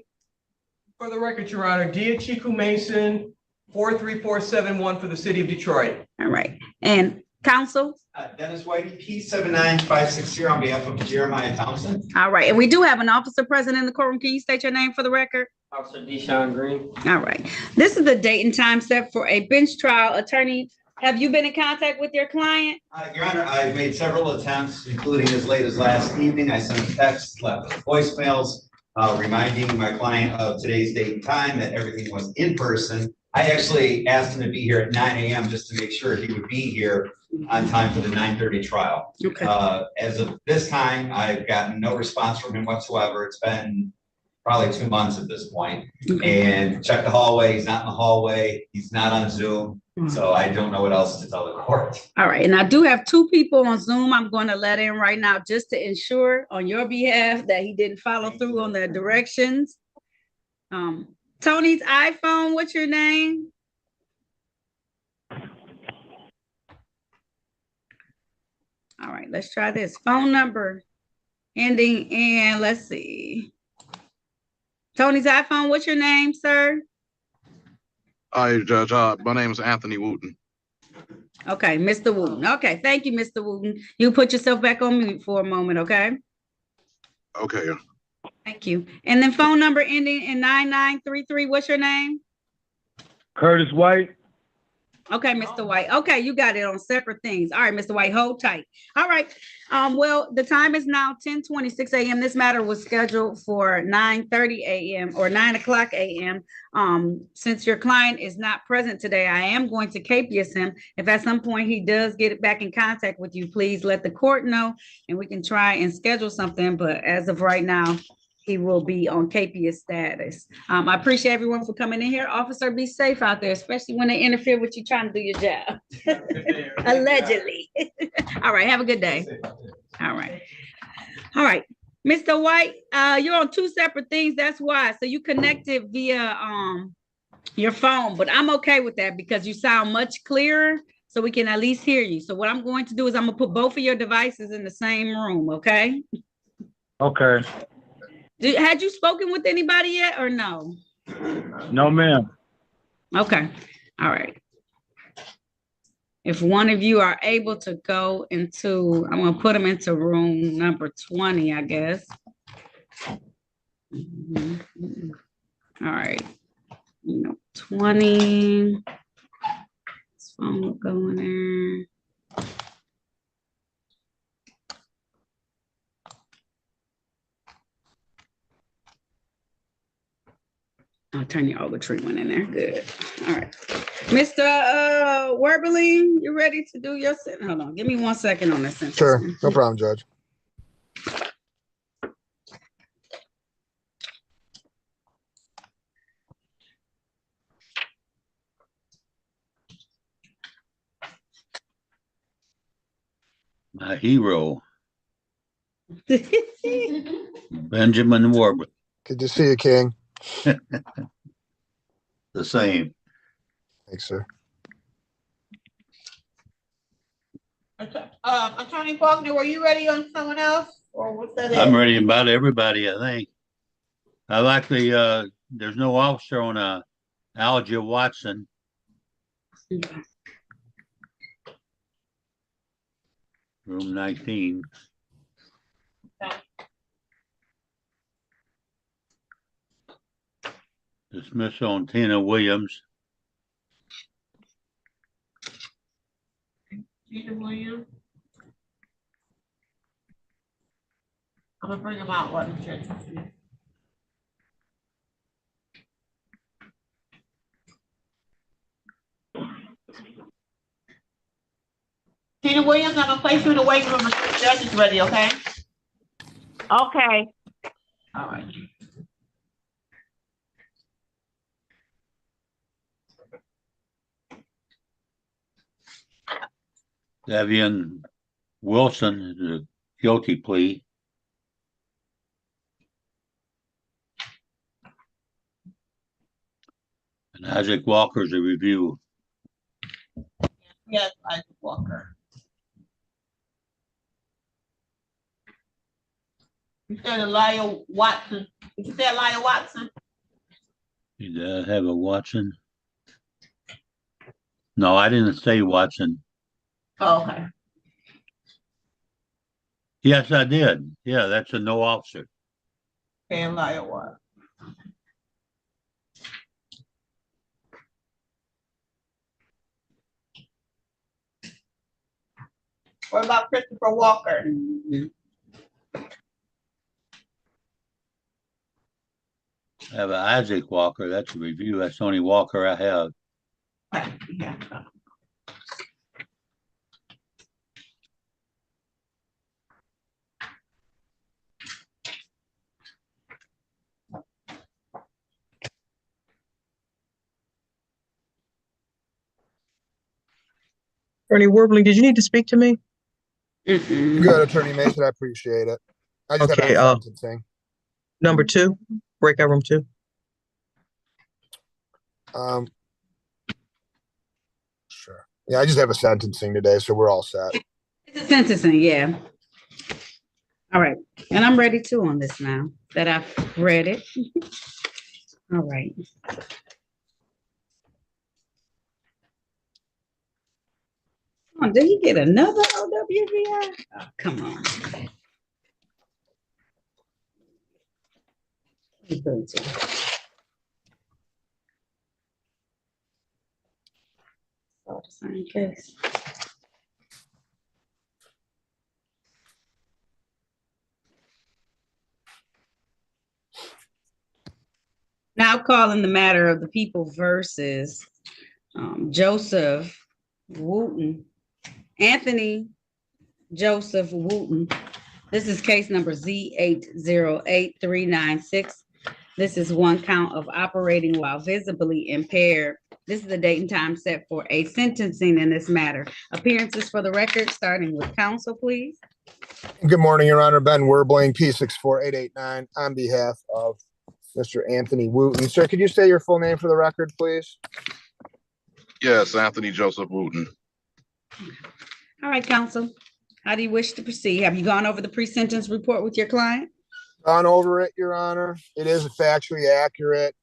For the record, Your Honor, Dia Chiku Mason, 43471 for the city of Detroit. All right. And counsel? Dennis Whitey, P79560 on behalf of Jeremiah Thompson. All right. And we do have an officer present in the courtroom. Can you state your name for the record? Officer Deshaun Green. All right. This is the date and time set for a bench trial. Attorney, have you been in contact with your client? Your Honor, I've made several attempts, including as late as last evening. I sent texts, left voicemails, reminding my client of today's date and time, that everything was in person. I actually asked him to be here at 9 a.m. just to make sure he would be here on time for the 9:30 trial. Okay. As of this time, I've gotten no response from him whatsoever. It's been probably 2 months at this point. Okay. And check the hallway. He's not in the hallway. He's not on Zoom. So I don't know what else to tell the court. All right. And I do have 2 people on Zoom I'm going to let in right now just to ensure on your behalf that he didn't follow through on the directions. Tony's iPhone, what's your name? All right, let's try this. Phone number ending in, let's see. Tony's iPhone, what's your name, sir? Hi, Judge. My name is Anthony Wooten. Okay, Mr. Wooten. Okay, thank you, Mr. Wooten. You put yourself back on mute for a moment, okay? Okay. Thank you. And then phone number ending in 9933, what's your name? Curtis White. Okay, Mr. White. Okay, you got it on separate things. All right, Mr. White, hold tight. All right. Well, the time is now 10:26 a.m. This matter was scheduled for 9:30 a.m. or 9 o'clock a.m. Since your client is not present today, I am going to capias him. If at some point he does get back in contact with you, please let the court know and we can try and schedule something. But as of right now, he will be on capias status. I appreciate everyone for coming in here. Officer, be safe out there, especially when they interfere with you trying to do your job. Allegedly. All right, have a good day. All right. All right. Mr. White, you're on 2 separate things. That's why. So you connected via your phone, but I'm okay with that because you sound much clearer, so we can at least hear you. So what I'm going to do is I'm gonna put both of your devices in the same room, okay? Okay. Had you spoken with anybody yet or no? No, ma'am. Okay. All right. If one of you are able to go into, I'm going to put them into room number 20, I guess. All right. 20. This phone will go in there. I'll turn your over treatment in there. Good. All right. Mr. Werberling, you ready to do your sentence? Hold on. Give me 1 second on this sentence. Sure. No problem, Judge. My hero, Benjamin Warburg. Good to see you, King. The same. Thanks, sir. Attorney Faulkner, were you ready on someone else, or was that it? I'm ready about everybody, I think. I like the, there's no officer on Algia Watson. Room 19. Okay. Dismiss on Tina Williams. Tina Williams. I'm gonna bring him out. What? Williams, I'm gonna place you in the waiting room until the judge is ready, okay? Okay. All right. Davian Wilson is a guilty plea. And Isaac Walker's a review. Yes, Isaac Walker. You said Elijah Watson. Did you say Elijah Watson? Did I have a Watson? No, I didn't say Watson. Oh, okay. Yes, I did. Yeah, that's a no officer. Okay, Elijah Watson. What about Christopher Walker? I have an Isaac Walker. That's a review. That's the only Walker I have. Yeah. Attorney Warbling, did you need to speak to me? Good, Attorney Mason. I appreciate it. I just Okay, have a sentencing. Number 2, breakout room 2. Sure. Yeah, I just have a sentencing today, so we're all set. It's a sentencing, yeah. All right, and I'm ready too on this now that I've read it. All right. Come on, did he get another OWVI? Oh, come on. Oh, the same case. Now calling the matter of the people versus Joseph Wooten, Anthony Joseph Wooten. This is case number Z808396. This is one count of operating while visibly impaired. This is the date and time set for a sentencing in this matter. Appearances for the record, starting with counsel, please. Good morning, Your Honor. Ben Werbling, P64889, on behalf of Mr. Anthony Wooten. Sir, could you say your full name for the record, please? Yes, Anthony Joseph Wooten. All right, counsel. How do you wish to proceed? Have you gone over the pre-sentence report with your client? Gone over it, Your Honor. It is factually accurate.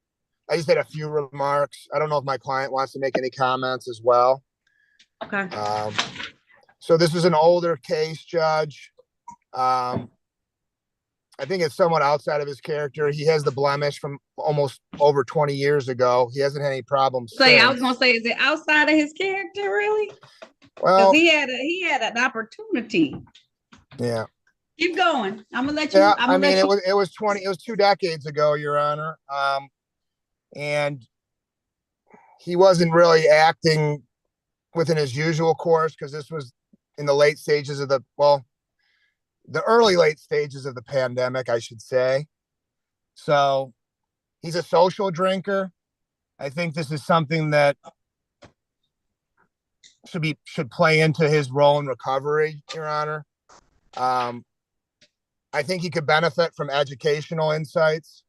I just had a few remarks. I don't know if my client wants to make any comments as well. Okay. So this is an older case, Judge. I think it's somewhat outside of his character. He has the blemish from almost over 20 years ago. He hasn't had any problems. I was gonna say, is it outside of his character, really? Well, Because he had an opportunity. Yeah. Keep going. I'm gonna let you. Yeah, I'm gonna it was 2 decades ago, Your Honor. And he wasn't really acting within his usual course because this was in the late stages of the early late stages of the pandemic, I should say. So he's a social drinker. I think this is something that should play into his role in recovery, Your Honor. I think he could benefit from educational insights.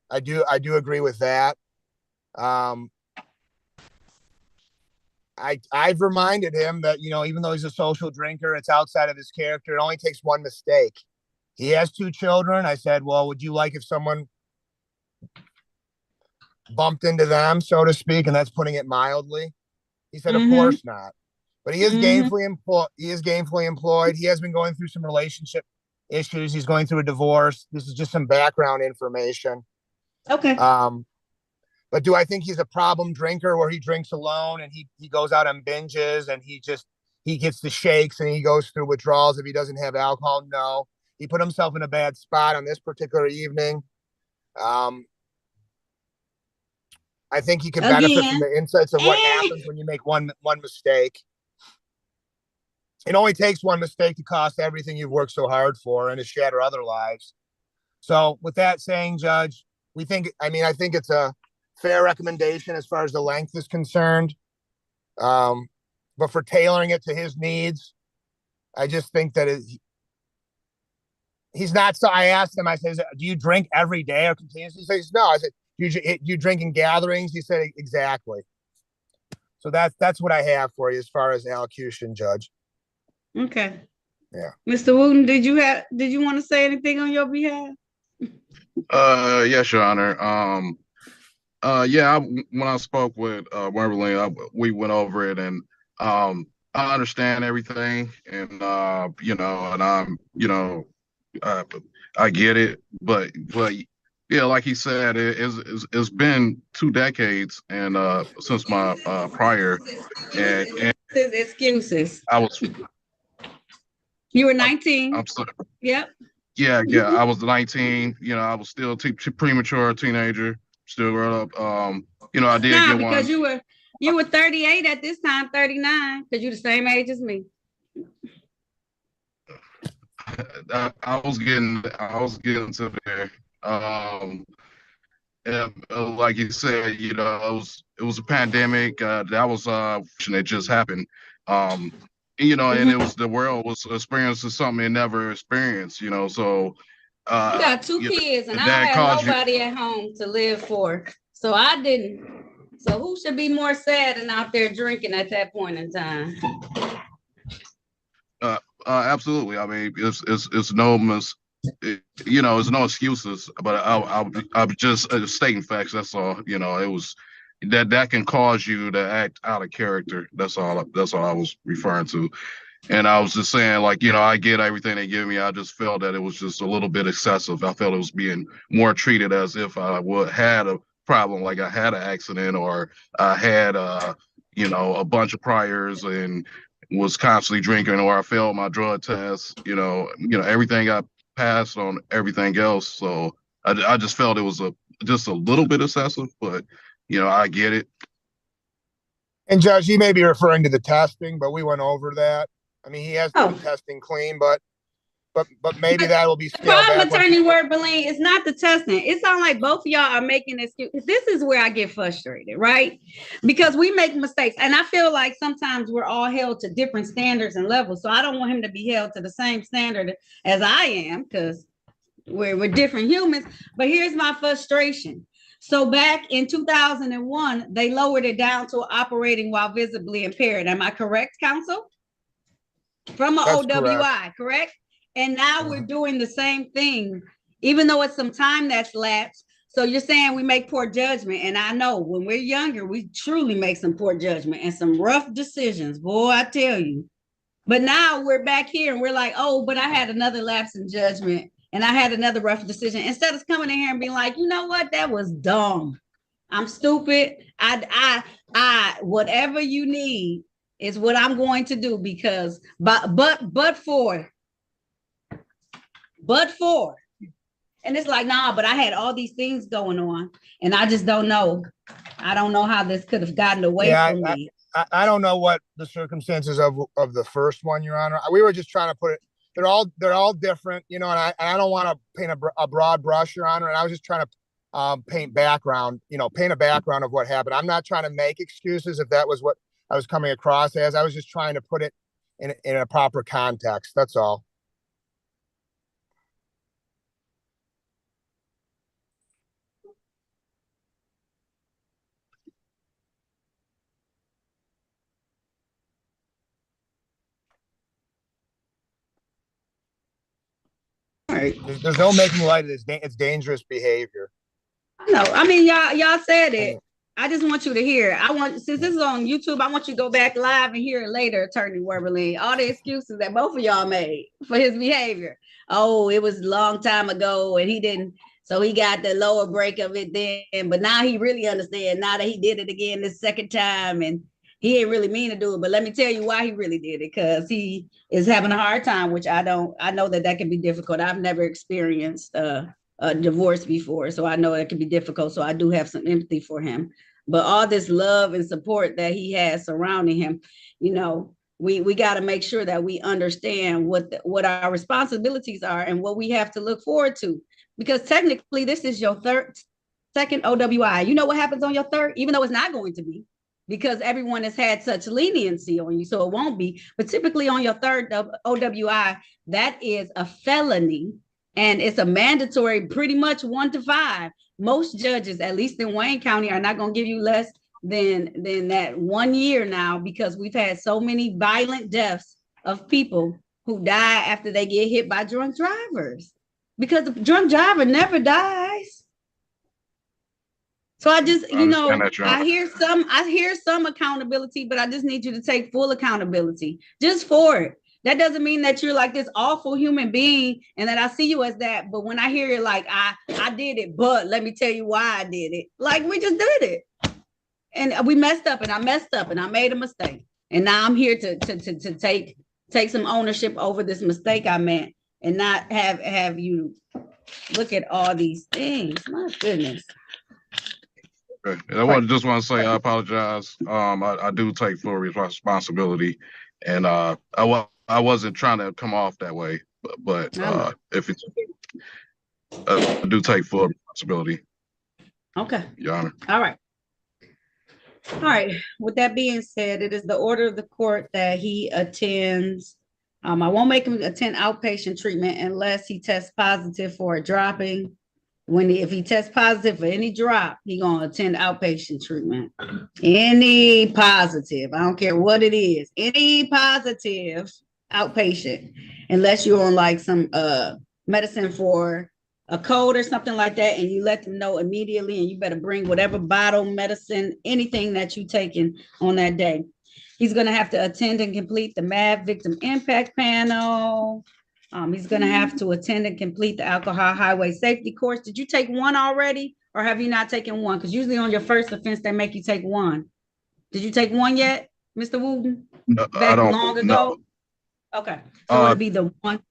I do agree with that. I've reminded him that, even though he's a social drinker, it's outside of his character. It only takes one mistake. He has 2 children. I said, well, would you like if someone bumped into them, so to speak? And that's putting it mildly. He said, of course not. But he is gainfully employed. He is gainfully employed. He has been going through some relationship issues. He's going through a divorce. This is just some background information. Okay. But do I think he's a problem drinker where he drinks alone and he goes out on binges and he gets the shakes and he goes through withdrawals if he doesn't have alcohol? No. He put himself in a bad spot on this particular evening. I think he could benefit from the insights of what happens when you make one mistake. it only takes one mistake to cost everything you've worked so hard for and to shatter other lives. So with that saying, Judge, I think it's a fair recommendation as far as the length is concerned. But for tailoring it to his needs, I just think that he's not. So I asked him, I said, do you drink every day or continuously? He says, no. I said, you drink in gatherings? He said, exactly. So that's what I have for you as far as allocution, Judge. Okay. Yeah. Mr. Wooten, did you want to say anything on your behalf? Yes, Your Honor. When I spoke with Marlena, we went over it, and I understand everything, and and I get it, but yeah, like he said, it's been 2 decades, and since my prior, and Excuses. I was. You were 19. I'm sorry. Yep. Yeah, I was 19. I was still premature teenager, still growing up. I did get because one. you were 38 at this time, 39, because you're the same age as me. I was getting to there. And, like you said, it was a pandemic. That was it just happened. And it was the world was experiencing something it never experienced. So you got 2 kids, and I had nobody at home to live for, so I didn't. So who should be more sad and out there drinking at that point in time? Absolutely. I mean, it's no excuses, but I'm just stating facts. That's all. It was that can cause you to act out of character. That's all I was referring to. And I was just saying, I get everything they give me. I just felt that it was just a little bit excessive. I felt it was being more treated as if I had a problem, like I had an accident or I had a bunch of priors and was constantly drinking, or I failed my drug test. Everything got passed on everything else. So I just felt it was just a little bit excessive, but I get it. And Judge, you may be referring to the testing, but we went over that. I mean, he has been testing clean, but maybe that will be scaled back. Attorney Werbeline, it's not the testing. It sounds like both of y'all are making excuses. This is where I get frustrated, right? Because we make mistakes, and I feel like sometimes we're all held to different standards and levels. So I don't want him to be held to the same standard as I am, because we're different humans. But here's my frustration. So back in 2001, they lowered it down to operating while visibly impaired. Am I correct, counsel? From an OWI, correct? And now we're doing the same thing, even though it's some time that's lapsed. So you're saying we make poor judgment. And I know when we're younger, we truly make some poor judgment and some rough decisions. Boy, I tell you. But now we're back here and we're like, oh, but I had another lapse in judgment and I had another rough decision. Instead of coming in here and being like, you know what? That was dumb. I'm stupid. I whatever you need is what I'm going to do, because but for, and it's like, nah, but I had all these things going on and I just don't know. I don't know how this could have gotten away from me. I don't know what the circumstances of the first one, Your Honor. We were just trying to put it, they're all different, and I don't want to paint a broad brush, Your Honor. And I was just trying to paint a background of what happened. I'm not trying to make excuses if that was what I was coming across as. I was just trying to put it in a proper context. That's all. Right. There's no making light of this. It's dangerous behavior. No, I mean, y'all said it. I just want you to hear it. Since this is on YouTube, I want you to go back live and hear it later, Attorney Werbeline. All the excuses that both of y'all made for his behavior. Oh, it was a long time ago and he didn't, so he got the lower break of it then, but now he really understands now that he did it again this second time and he ain't really mean to do it. But let me tell you why he really did it, because he is having a hard time, which I know that can be difficult. I've never experienced a divorce before, so I know it can be difficult. So I do have some empathy for him. But all this love and support that he has surrounding him, we got to make sure that we understand what our responsibilities are and what we have to look forward to. Because technically, this is your second OWI. You know what happens on your third, even though it's not going to be, because everyone has had such leniency on you, so it won't be. But typically on your third OWI, that is a felony, and it's a mandatory, pretty much 1 to 5. Most judges, at least in Wayne County, are not going to give you less than that 1 year now, because we've had so many violent deaths of people who die after they get hit by drunk drivers, because the drunk driver never dies. So I just, I hear some accountability, but I just need you to take full accountability just for it. That doesn't mean that you're like this awful human being and that I see you as that. But when I hear it, like, I did it, but let me tell you why I did it. Like, we just did it. And we messed up, and I messed up, and I made a mistake. And now I'm here to take some ownership over this mistake I made, and not have you look at all these things. My goodness. Okay. Just want to say I apologize. I do take full responsibility, and I wasn't trying to come off that way, but if it's I do take full responsibility. Okay. Your Honor. All right. All right. With that being said, it is the order of the court that he attends. I won't make him attend outpatient treatment unless he tests positive for a dropping. If he tests positive for any drop, he gonna attend outpatient treatment. Any positive, I don't care what it is, any positive outpatient, unless you're on like some medicine for a cold or something like that, and you let them know immediately, and you better bring whatever bottle, medicine, anything that you taking on that day. He's gonna have to attend and complete the MAV victim impact panel. He's going to have to attend and complete the alcohol highway safety course. Did you take one already, or have you not taken one? Because usually on your first offense, they make you take one. Did you take one yet, Mr. Wooten? No, Back long ago? No. Okay. So it'll be the one.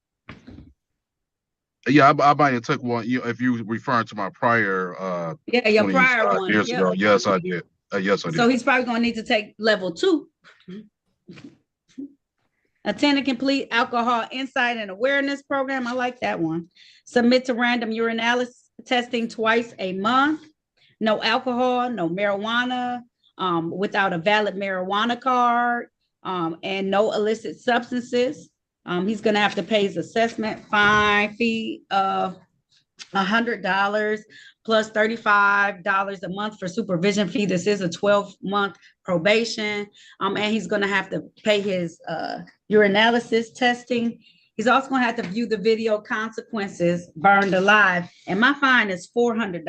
Yeah, I might have took one. If you referring to my prior your prior one years ago. Yes, I did. Yes, I did. So he's probably going to need to take level 2. Attend and complete alcohol insight and awareness program. I like that one. Submit to random urinalysis testing twice a month. No alcohol, no marijuana, without a valid marijuana card, and no illicit substances. He's going to have to pay his assessment fee of $100 plus $35 a month for supervision fee. This is a 12-month probation. And he's going to have to pay his urinalysis testing. He's also going to have to view the video consequences burned alive. And my fine is $400,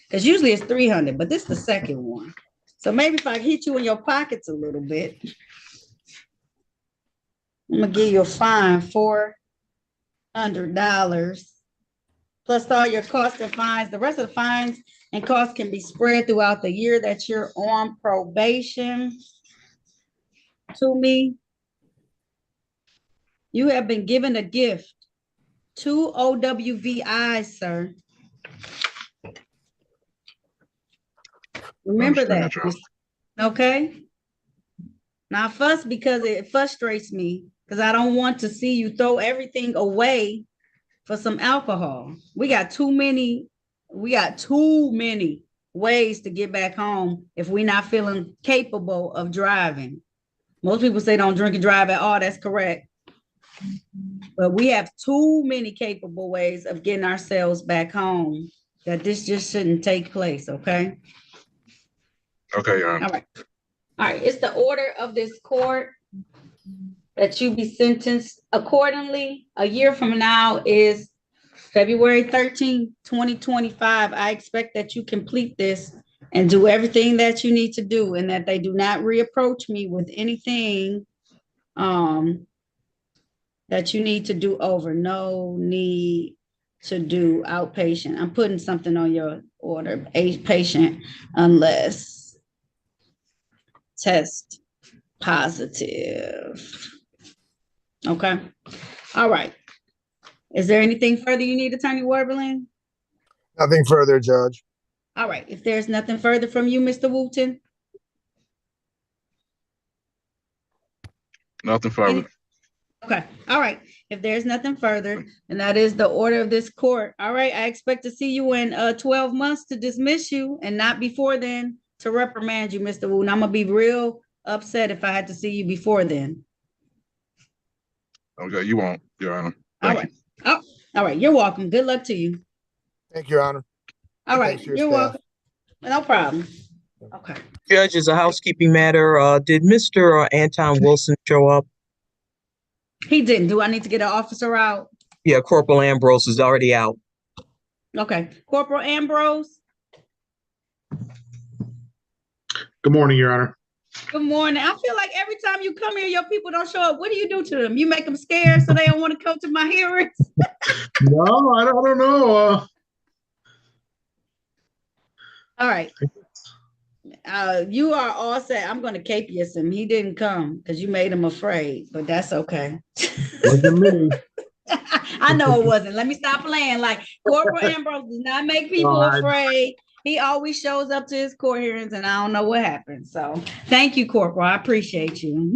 because usually it's $300, but this is the second one. So maybe if I hit you in your pockets a little bit, I'm going to give you a fine, $400. Plus all your costs and fines. The rest of the fines and costs can be spread throughout the year that you're on probation. To me, you have been given a gift. 2 OWVIs, sir. Remember that. Okay? Now fuss because it frustrates me, because I don't want to see you throw everything away for some alcohol. We got too many ways to get back home if we're not feeling capable of driving. Most people say don't drink and drive at all. That's correct. But we have too many capable ways of getting ourselves back home that this just shouldn't take place, okay? Okay, yeah. All right. All right, it's the order of this court that you be sentenced accordingly. A year from now is February 13, 2025. I expect that you complete this and do everything that you need to do, and that they do not reapproach me with anything that you need to do over. No need to do outpatient. I'm putting something on your order, patient, unless test positive. Okay. All right. Is there anything further you need, Attorney Warberlin? Nothing further, Judge. All right. If there's nothing further from you, Mr. Wooten. Nothing further. Okay, all right. If there's nothing further, and that is the order of this court. All right, I expect to see you in 12 months to dismiss you and not before then to reprimand you, Mr. Wu. And I'm gonna be real upset if I had to see you before then. Okay, you won't, Your Honor. All right. Oh, all right. You're welcome. Good luck to you. Thank you, Your Honor. All right. Thanks to your You're staff. welcome. No problem. Okay. Judge, as a housekeeping matter, did Mr. Anton Wilson show up? He didn't. Do I need to get an officer out? Yeah, Corporal Ambrose is already out. Okay. Corporal Ambrose. Good morning, Your Honor. Good morning. I feel like every time you come here, your people don't show up. What do you do to them? You make them scared so they don't want to come to my hearings? No, I don't know. All right. You are all set. I'm going to capious him. He didn't come because you made him afraid, but that's okay. Wasn't me. I know it wasn't. Let me stop playing. Like Corporal Ambrose does not make people afraid. He always shows up to his court hearings, and I don't know what happened. So thank you, Corporal. I appreciate you.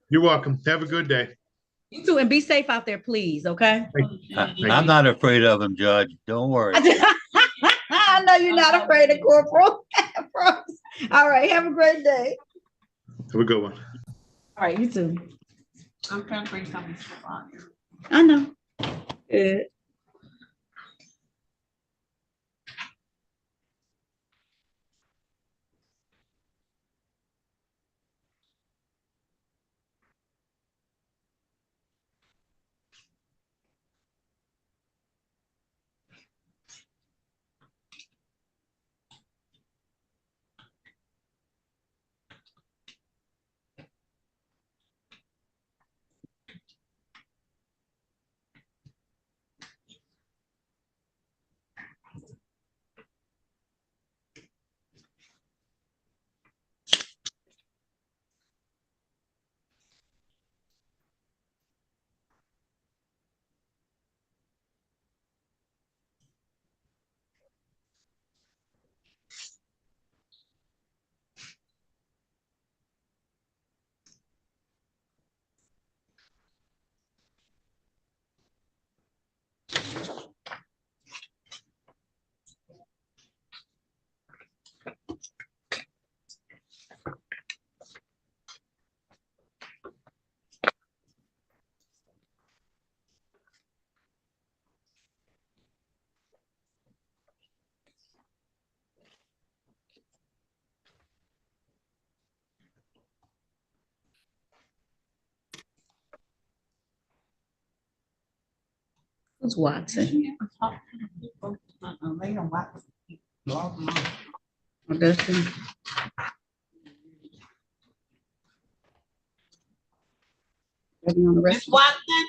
You're welcome. Have a good day. You too, and be safe out there, please. Okay. I'm not afraid of him, Judge. Don't worry. I know you're not afraid of Corporal. All right. Have a great day. Have a good one. All right. You too. I'm trying to bring something. I know. Good. Who's Watson? Oh, does he? Ready on the rest? Miss Watson?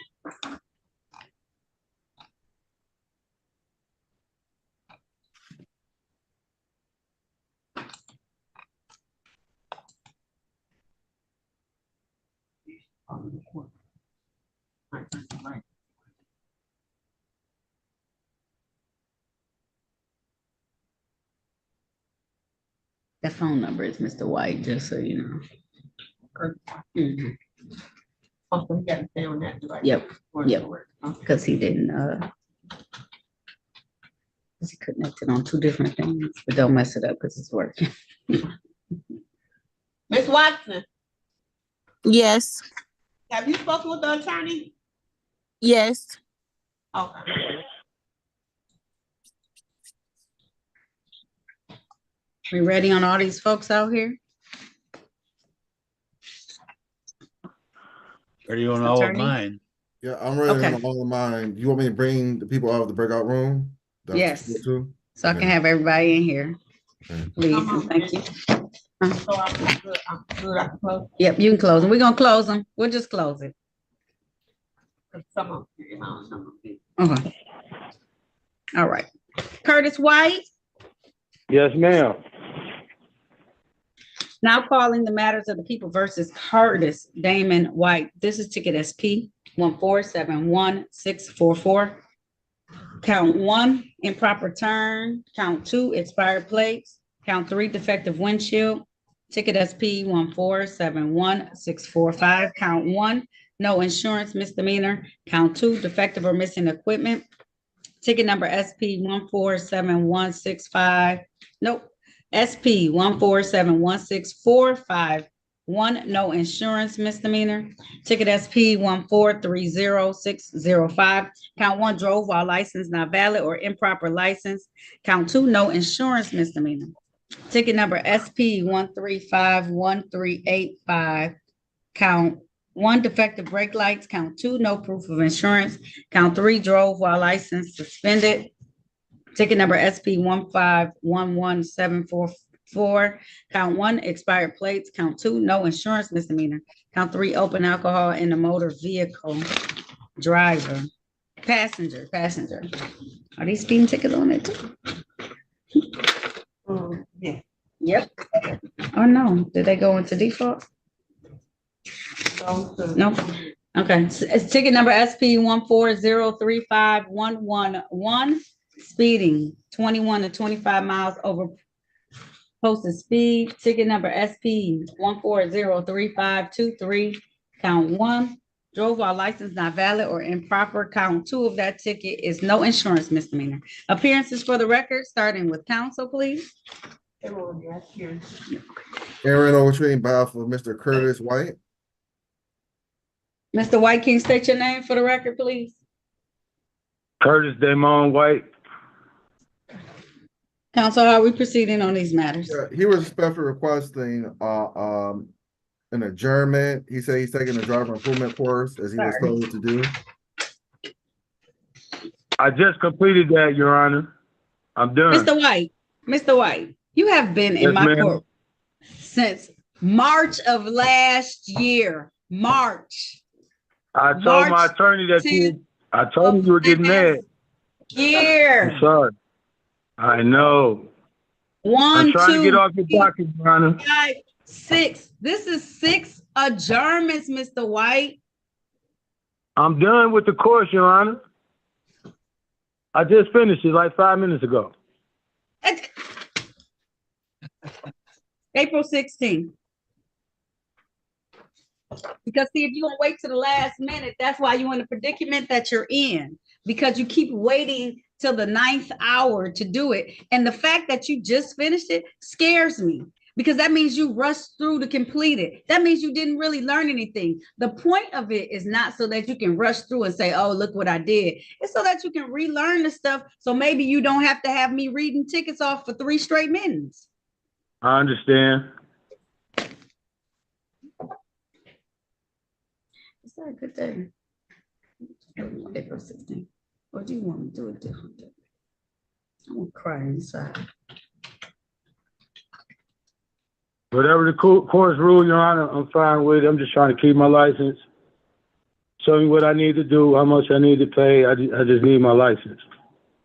That phone number is Mr. White, just so you know. Mhm. Oh, so we got to stay on that. Right? Yep. Yep. Okay. Because he didn't, he connected on two different things, but don't mess it up because it's working. Miss Watson, Yes, have you spoken with the attorney? yes. Okay. We ready on all these folks out here? Ready on all of Attorney? mine. Yeah, I'm ready Okay. on all of mine. You want me to bring the people out of the breakout room? That's Yes. good too? So I can have everybody in here, Okay. please, and thank you. So I'm good. I'm good. I can close. Yep, you can close them. We're gonna close them. We'll just close it. Some of them. Okay. All right. Curtis White, Yes, ma'am. now calling the matters of the people versus Curtis Damon White. This is ticket SP 1471644. Count 1, improper turn. Count 2, expired plates. Count 3, defective windshield. Ticket SP 1471645, count 1, no insurance misdemeanor, count 2, defective or missing equipment. Ticket number SP 1471655, nope, SP 1471645, 1, no insurance misdemeanor. Ticket SP 1430605, count 1, drove while license not valid or improper license, count 2, no insurance misdemeanor. Ticket number SP 1351385, count 1, defective brake lights, count 2, no proof of insurance, count 3, drove while license suspended. Ticket number SP 1511744, count 1, expired plates, count 2, no insurance misdemeanor, count 3, open alcohol in the motor vehicle. Driver, passenger. Are these speeding tickets on it too? Yeah. Yep. Oh, no. Did they go into default? No. Okay. It's ticket number SP 1403511, speeding 21 to 25 miles over posted speed. Ticket number SP 1403523, count 1, drove while license not valid or improper. Count 2 of that ticket is no insurance misdemeanor. Appearances for the record, starting with counsel, please. Aaron O'Tree, on behalf of Mr. Curtis White. Mr. White, can you state your name for the record, please? Curtis Damon White. Counsel, how are we proceeding on these matters? Yeah, he was special requesting an adjournment. He said he's taking a driver improvement course as he was told to do. I just completed that, Your Honor. I'm done. Mr. White, you have been in my court since March of last year. March. I told my attorney that I told him you were getting mad. Year. I'm sorry. I know. I'm trying to get off your docket, Your Honor. 5, 6. This is 6 adjournments, Mr. White. I'm done with the course, Your Honor. I just finished it like 5 minutes ago. April 16th. Because see, if you don't wait to the last minute, that's why you're in the predicament that you're in. Because you keep waiting till the 9th hour to do it. And the fact that you just finished it scares me. Because that means you rushed through to complete it. That means you didn't really learn anything. The point of it is not so that you can rush through and say, oh, look what I did. It's so that you can relearn the stuff. So maybe you don't have to have me reading tickets off for 3 straight minutes. I understand. Is that a good day? April 16th. Or do you want me to do it different? I'm gonna cry inside. Whatever the court's rule, Your Honor, I'm fine with it. I'm just trying to keep my license. Show me what I need to do, how much I need to pay. I just need my license.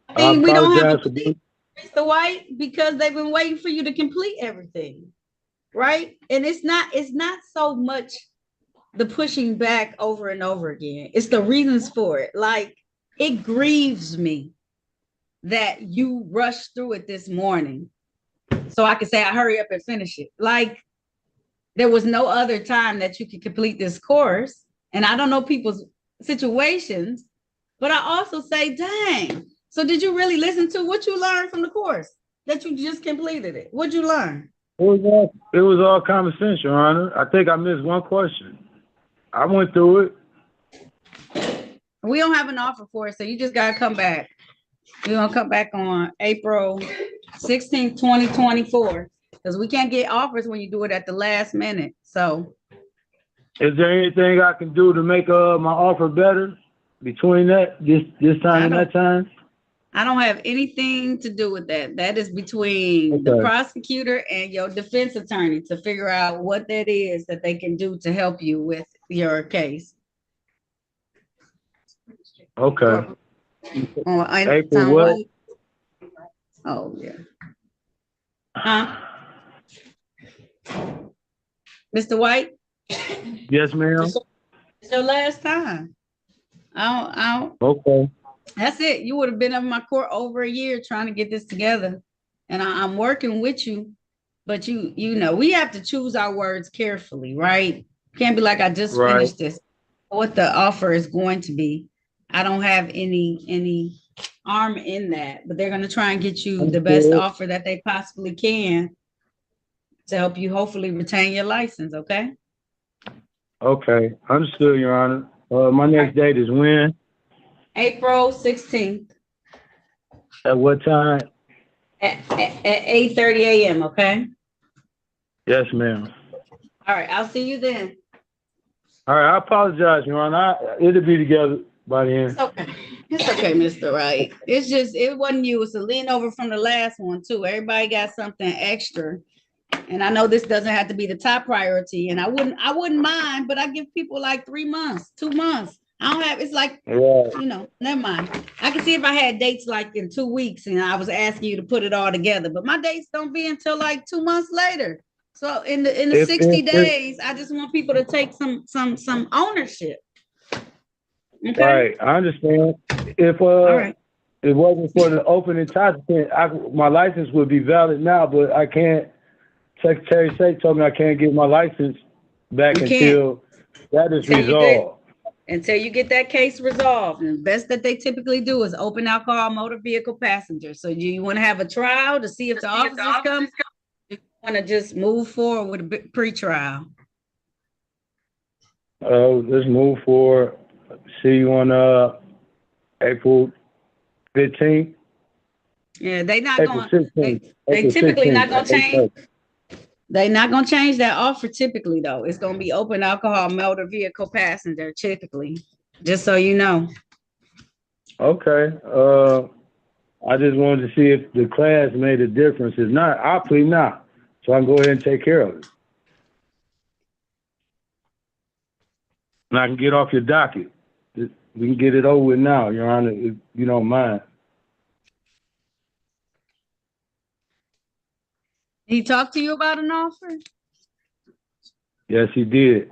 I mean, we don't have to complete, Mr. White, because they've been waiting for you to complete everything, right? And it's not so much the pushing back over and over again. It's the reasons for it. Like, it grieves me that you rushed through it this morning so I could say I hurry up and finish it. Like, there was no other time that you could complete this course. And I don't know people's situations, but I also say, dang. So did you really listen to what you learned from the course that you just completed it? What'd you learn? It was all common sense, Your Honor. I think I missed one question. I went through it. We don't have an offer for it, so you just gotta come back. You're gonna come back on April 16th, 2024, because we can't get offers when you do it at the last minute. So, is there anything I can do to make my offer better between this time and that time? I don't have anything to do with that. That is between the prosecutor and your defense attorney to figure out what that is that they can do to help you with your case. Okay. April what? Oh, yeah. Mr. White? Yes, ma'am. It's your last time. I don't. Okay. That's it. You would have been in my court over a year trying to get this together. And I'm working with you but you know, we have to choose our words carefully, right? Can't be like, I just Right. finished this. What the offer is going to be. I don't have any arm in that, but they're going to try and get you the best Understood. offer that they possibly can to help you hopefully retain your license, okay? Okay, understood, Your Honor. My next date is when? April 16th At what time? at 8:30 a.m., okay? Yes, ma'am. All right, I'll see you then. All right, I apologize, Your Honor. It'll be together by the end. It's okay. It's okay, Mr. Wright. It's just, it wasn't you. It's a lean over from the last one, too. Everybody got something extra. And I know this doesn't have to be the top priority, and I wouldn't mind, but I give people like 3 months, 2 months. I don't have, it's like, you know, never mind. I can see if I had dates like in 2 weeks and I was asking you to put it all together, but my dates don't be until like 2 months later. So in the 60 days, I just want people to take some ownership. Okay. Right, I understand. If right. it wasn't for the opening intoxicant, my license would be valid now, but I can't. Secretary of State told me I can't get my license back until that is resolved. Until you get that case resolved. And the best that they typically do is open alcohol motor vehicle passenger. So do you want to have a trial to see if the officers come? You want to just move forward with a pre-trial? Let's move forward. See you on April 15th. Yeah, they not April going. 16th. They typically not going to change. 8:30. They not going to change that offer typically, though. It's going to be open alcohol motor vehicle passenger typically, just so you know. Okay. I just wanted to see if the class made a difference. If not, I'll plead not. So I can go ahead and take care of it. And I can get off your docket. We can get it over with now, Your Honor, if you don't mind. He talked to you about an offer? Yes, he did.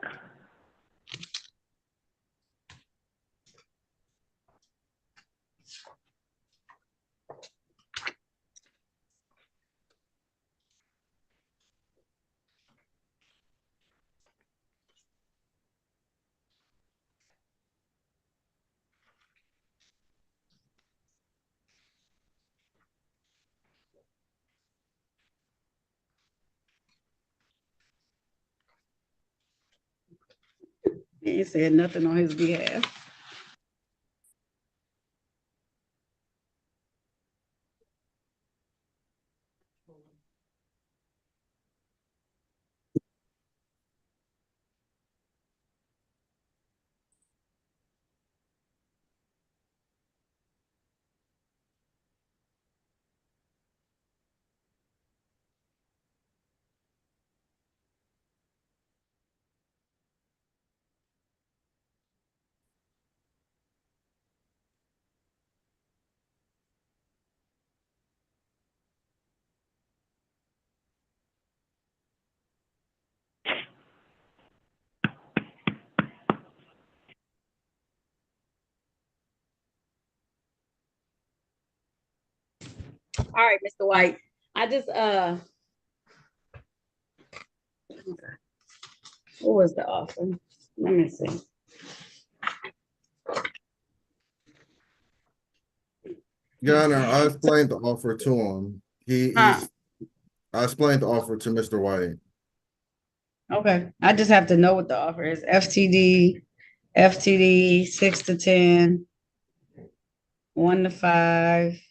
He said nothing on his behalf. All right, Mr. White. I just what was the offer? Let me see. Your Honor, I explained the offer to him. I explained the offer to Mr. White. Okay. I just have to know what the offer is. FTD 6 to 10, 1 to 5,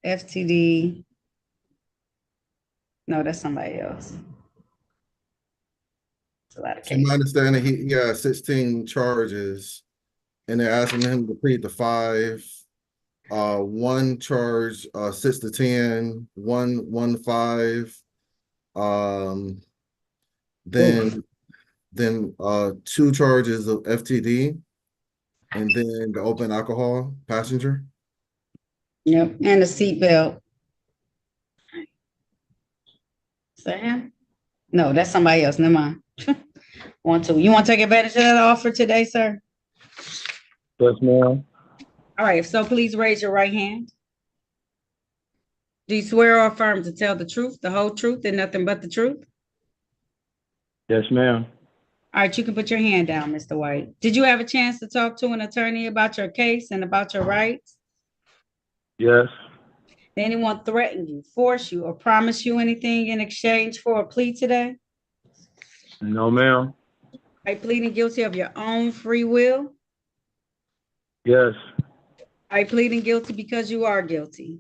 FTD. No, that's somebody else. It's a lot of To my cases. understanding, he has 16 charges, and they're asking him to plead to 5. One charge, 6 to 10, 1 5. Then 2 charges of FTD, and then the open alcohol passenger. Yep, and a seatbelt. Is that him? No, that's somebody else. Never mind. 1, 2. You want to take advantage of that offer today, sir? Yes, ma'am. All right, so please raise your right hand. Do you swear or affirm to tell the truth, the whole truth, and nothing but the truth? Yes, ma'am. All right, you can put your hand down, Mr. White. Did you have a chance to talk to an attorney about your case and about your rights? Yes. Did anyone threaten you, force you, or promise you anything in exchange for a plea today? No, ma'am. Are you pleading guilty of your own free will? Yes. Are you pleading guilty because you are guilty?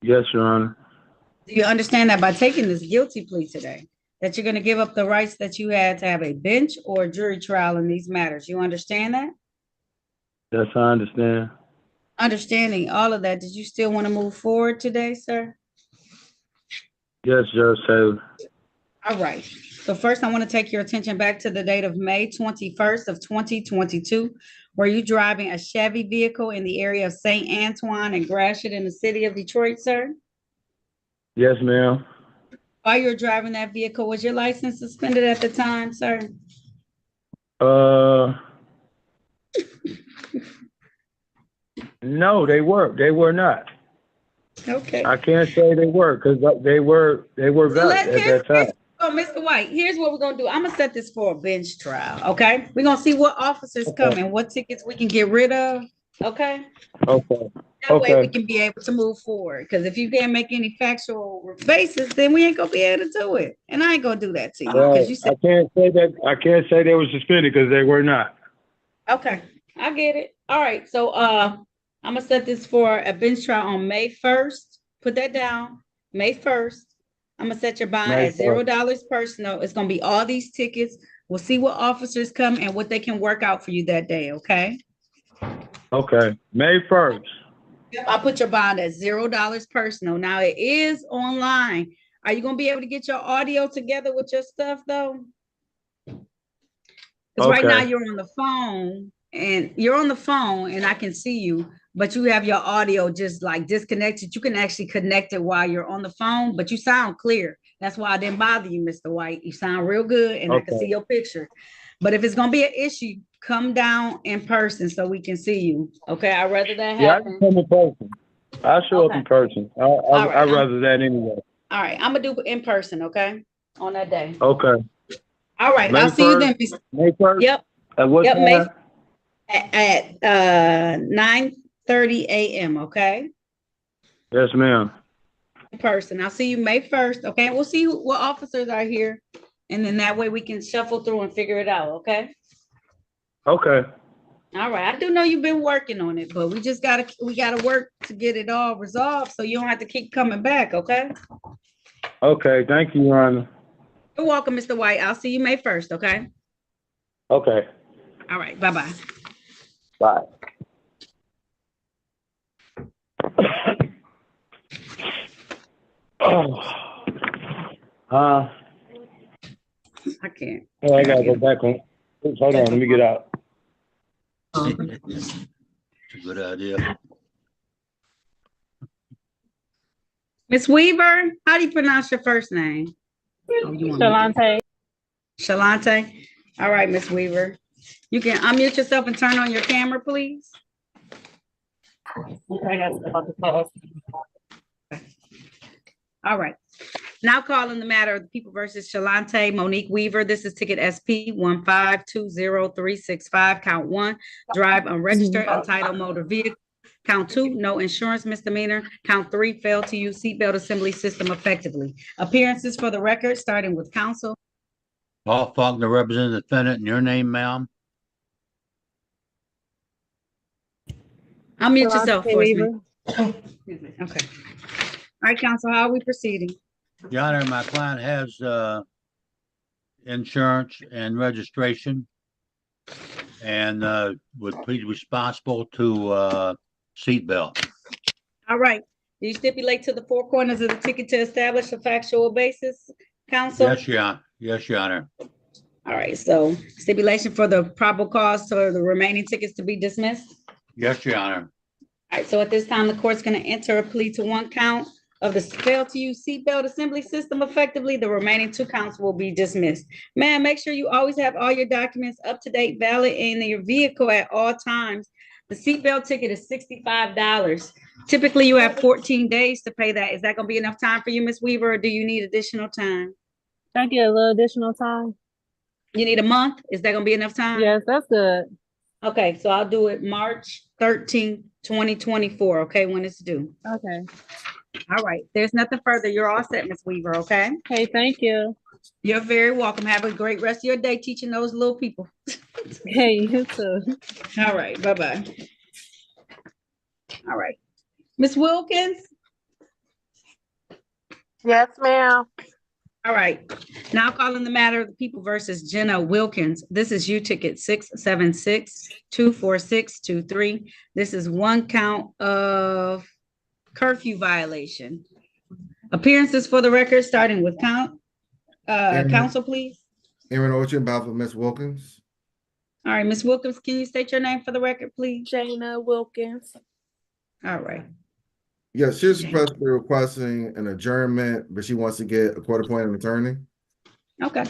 Yes, Your Honor. Do you understand that by taking this guilty plea today, that you're going to give up the rights that you had to have a bench or a jury trial in these matters? You understand that? Yes, I understand. Understanding all of that, did you still want to move forward today, sir? Yes, Judge Taylor. All right. So first, I want to take your attention back to the date of May 21st of 2022. Were you driving a Chevy vehicle in the area of St. Antoine and Gratiot in the city of Detroit, sir? Yes, ma'am. While you were driving that vehicle, was your license suspended at the time, sir? No, they were. They were not. Okay. I can't say they were because they were valid at that time. So, Mr. White, here's what we're gonna do. I'm gonna set this for a bench trial. Okay, we're gonna see what officers come and what tickets we can get rid of. Okay. Okay. That way we can be able to move forward. Because if you can't make any factual basis, then we ain't gonna be able to do it. And I ain't gonna do that to you because you said I can't say that. I can't say they were suspended because they were not. okay. I get it. All right. So I'm gonna set this for a bench trial on May 1st. Put that down. May 1st. I'm gonna set your bond May at $0 personal. It's gonna be all these tickets. We'll see what officers come and what they can work out for you that day. Okay. Okay. May 1st. I'll put your bond at $0 personal. Now it is online. Are you gonna be able to get your audio together with your stuff though? Because right now you're on the phone and I can see you, but you have your audio just like disconnected. You can actually connect it while you're on the phone, but you sound clear. That's why I didn't bother you, Mr. White. You sound real good and I can see your picture. But if it's gonna be an issue, come down in person so we can see you. Okay, I'd rather that happen. Yeah, I can come in person. I'll show up in person. I'd rather that anyway. All right, I'm gonna do in person, okay? On that day. Okay. All right, May I'll see you then. May 1st? Yep. At what time? May at 9:30 a.m., okay? Yes, ma'am. In person. I'll see you May 1st, okay? We'll see what officers are here. And then that way we can shuffle through and figure it out, okay? Okay. All right. I do know you've been working on it, but we gotta work to get it all resolved so you don't have to keep coming back, okay? Okay. Thank you, Your Honor. You're welcome, Mr. White. I'll see you May 1st, okay? Okay. All right. Bye-bye. Bye. I can't. Oh, I gotta go back on. Hold on, let me get out. It's a good idea. Miss Weaver, how do you pronounce your first name? Shalante. Shalante. All right, Miss Weaver. You can unmute yourself and turn on your camera, please. All right. Now calling the matter of the People versus Shalante Monique Weaver. This is ticket SP 1520365. Count 1, drive unregistered untitled motor vehicle. Count 2, no insurance misdemeanor. Count 3, fail to use seatbelt assembly system effectively. Appearances for the record, starting with counsel. Paul Faulkner, representing the defendant. And your name, ma'am? Unmute yourself for me. Okay. All right, counsel, how are we proceeding? Your Honor, my client has insurance and registration and would be responsible to seatbelt. All right. Do you stipulate to the four corners of the ticket to establish a factual basis, counsel? Yes, Your Honor. Yes, Your Honor. All right. So stipulation for the probable cause for the remaining tickets to be dismissed? Yes, Your Honor. All right. So at this time, the court's going to enter a plea to one count of the fail to use seatbelt assembly system effectively. The remaining 2 counts will be dismissed. Ma'am, make sure you always have all your documents up to date, valid in your vehicle at all times. The seatbelt ticket is $65. Typically, you have 14 days to pay that. Is that gonna be enough time for you, Ms. Weaver, or do you need additional time? I get a little additional time. You need a month? Is that gonna be enough time? Yes, that's good. Okay, so I'll do it March 13th, 2024, okay, when it's due. Okay. All right, there's nothing further. You're all set, Ms. Weaver, okay? Okay, thank you. You're very welcome. Have a great rest of your day teaching those little people. Hey, you too. All right, bye-bye. All right. Ms. Wilkins? Yes, ma'am. All right. Now calling the matter of the people versus Jenna Wilkins. This is U-Ticket 676-24623. This is one count of curfew violation. Appearances for the record, starting with counsel, please. Aaron Orchard, about for Miss Wilkins. All right, Ms. Wilkins, can you state your name for the record, please? Jana Wilkins. All right. Yeah, she's supposed requesting an adjournment, but she wants to get a court-appointed attorney. Okay.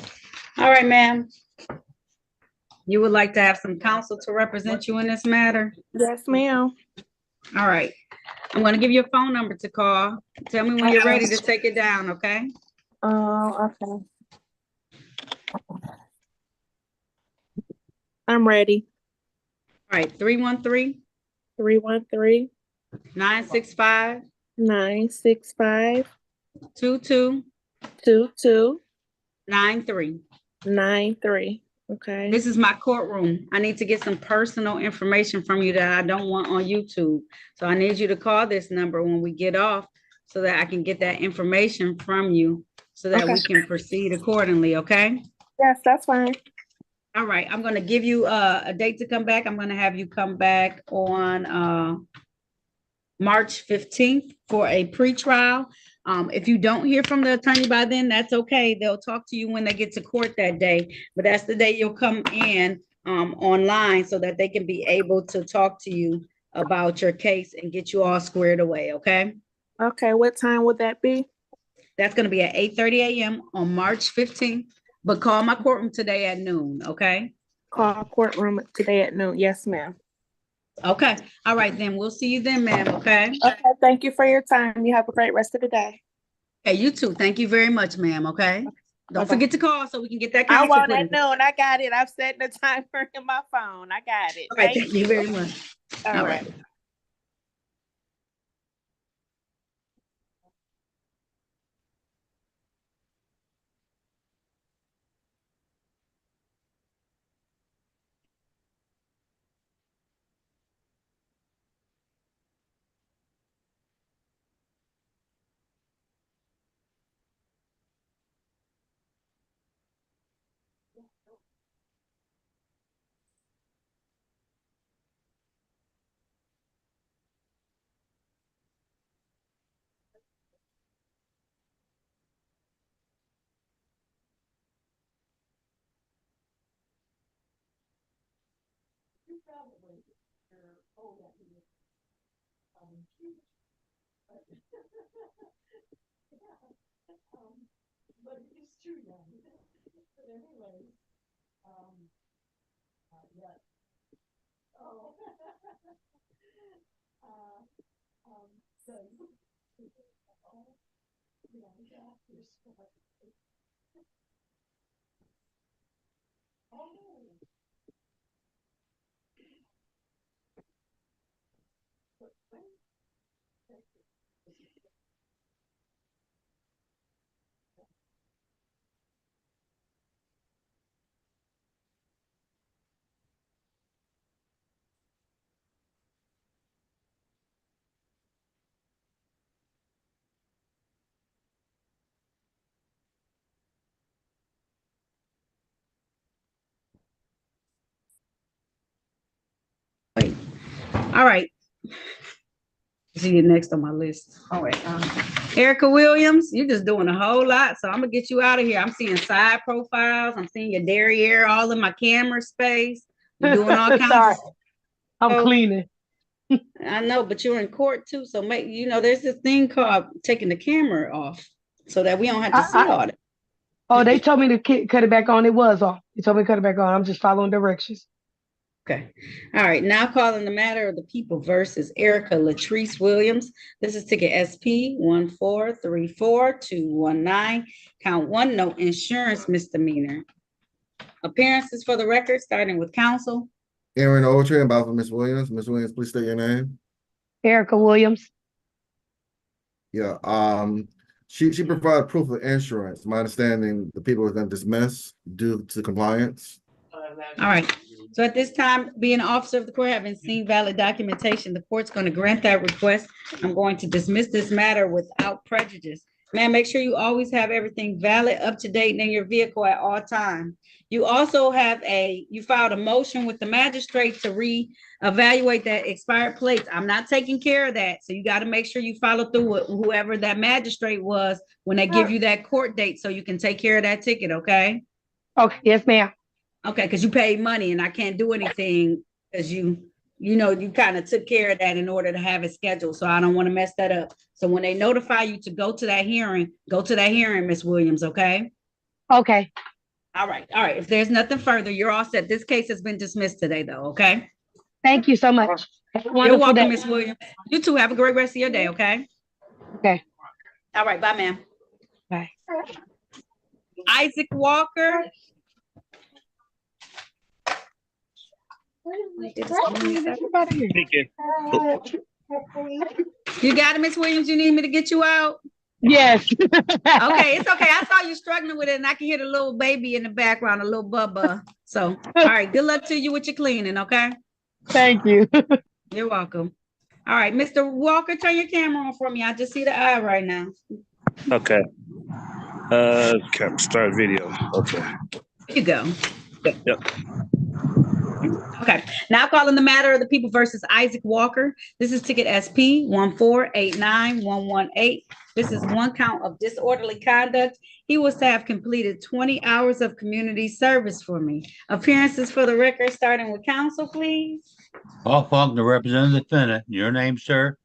All right, ma'am. You would like to have some counsel to represent you in this matter? Yes, ma'am. All right. I'm going to give you a phone number to call. Tell me when you're ready to take it down, okay? Okay. I'm ready. All right, 313 313 965 965 22 22 93. 93. Okay. This is my courtroom. I need to get some personal information from you that I don't want on YouTube. So I need you to call this number when we get off so that I can get that information from you so that we can proceed accordingly, okay? Yes, that's fine. All right, I'm going to give you a date to come back. I'm going to have you come back on March 15th for a pretrial. If you don't hear from the attorney by then, that's okay. They'll talk to you when they get to court that day, but that's the day you'll come in online so that they can be able to talk to you about your case and get you all squared away, okay? Okay, what time would that be? That's going to be at 8:30 a.m. on March 15th, but call my courtroom today at noon, okay? Call courtroom today at noon. Yes, ma'am. Okay. All right, then. We'll see you then, ma'am, okay? Okay, thank you for your time. You have a great rest of the day. Hey, you too. Thank you very much, ma'am, okay? Don't forget to call so we can get that I counsel want put in. at noon. I got it. I've set the timer in my phone. I got it. All right, thank you very much. All right. But it's true now. But anyway, yeah. Oh. So, yeah, oh. All right. See you next on my list. All right. Erica Williams, you're just doing a whole lot. So I'm gonna get you out of here. I'm seeing side profiles. I'm seeing your derriere all in my camera space. You're doing all kinds of I'm cleaning. I know, but you're in court too. So there's this thing called taking the camera off so that we don't have to see all that. Oh, they told me to cut it back on. It was off. They told me to cut it back on. I'm just following directions. Okay. All right. Now calling the matter of the people versus Erica Latrice Williams. This is ticket SP 1434219. Count one, no insurance misdemeanor. Appearances for the record, starting with counsel. Aaron Ogletree, about for Ms. Williams. Ms. Williams, please state your name. Erica Williams. Yeah, she provided proof of insurance. My understanding, the people were then dismissed due to compliance. All right. So at this time, being an officer of the court, having seen valid documentation, the court's going to grant that request. I'm going to dismiss this matter without prejudice. Ma'am, make sure you always have everything valid, up to date in your vehicle at all times. You also have you filed a motion with the magistrate to reevaluate that expired plates. I'm not taking care of that. So you got to make sure you follow through with whoever that magistrate was when they give you that court date so you can take care of that ticket, okay? Okay, yes, ma'am. Okay, because you paid money and I can't do anything because you kind of took care of that in order to have it scheduled. So I don't want to mess that up. So when they notify you to go to that hearing, Ms. Williams, okay? Okay. All right. All right. If there's nothing further, you're all set. This case has been dismissed today, though, okay? Thank you so much. You're welcome, Ms. Williams. You too. Have a great rest of your day, okay? Okay. All right. Bye, ma'am. Bye. Isaac Walker. You got it, Miss Williams. You need me to get you out? Yes. Okay, it's okay. I saw you struggling with it, and I can hear the little baby in the background, a little Bubba. So, all right, good luck to you with your cleaning, okay? Thank you. You're welcome. All right, Mr. Walker, turn your camera on for me. I just see the eye right now. Okay. Start video. Okay. Here you go. Yep. Okay, now calling the matter of the people versus Isaac Walker. This is ticket SP 1489118. This is one count of disorderly conduct. He was to have completed 20 hours of community service for me. Appearances for the record, starting with counsel, please. Paul Funk, the representative defendant. Your name, sir?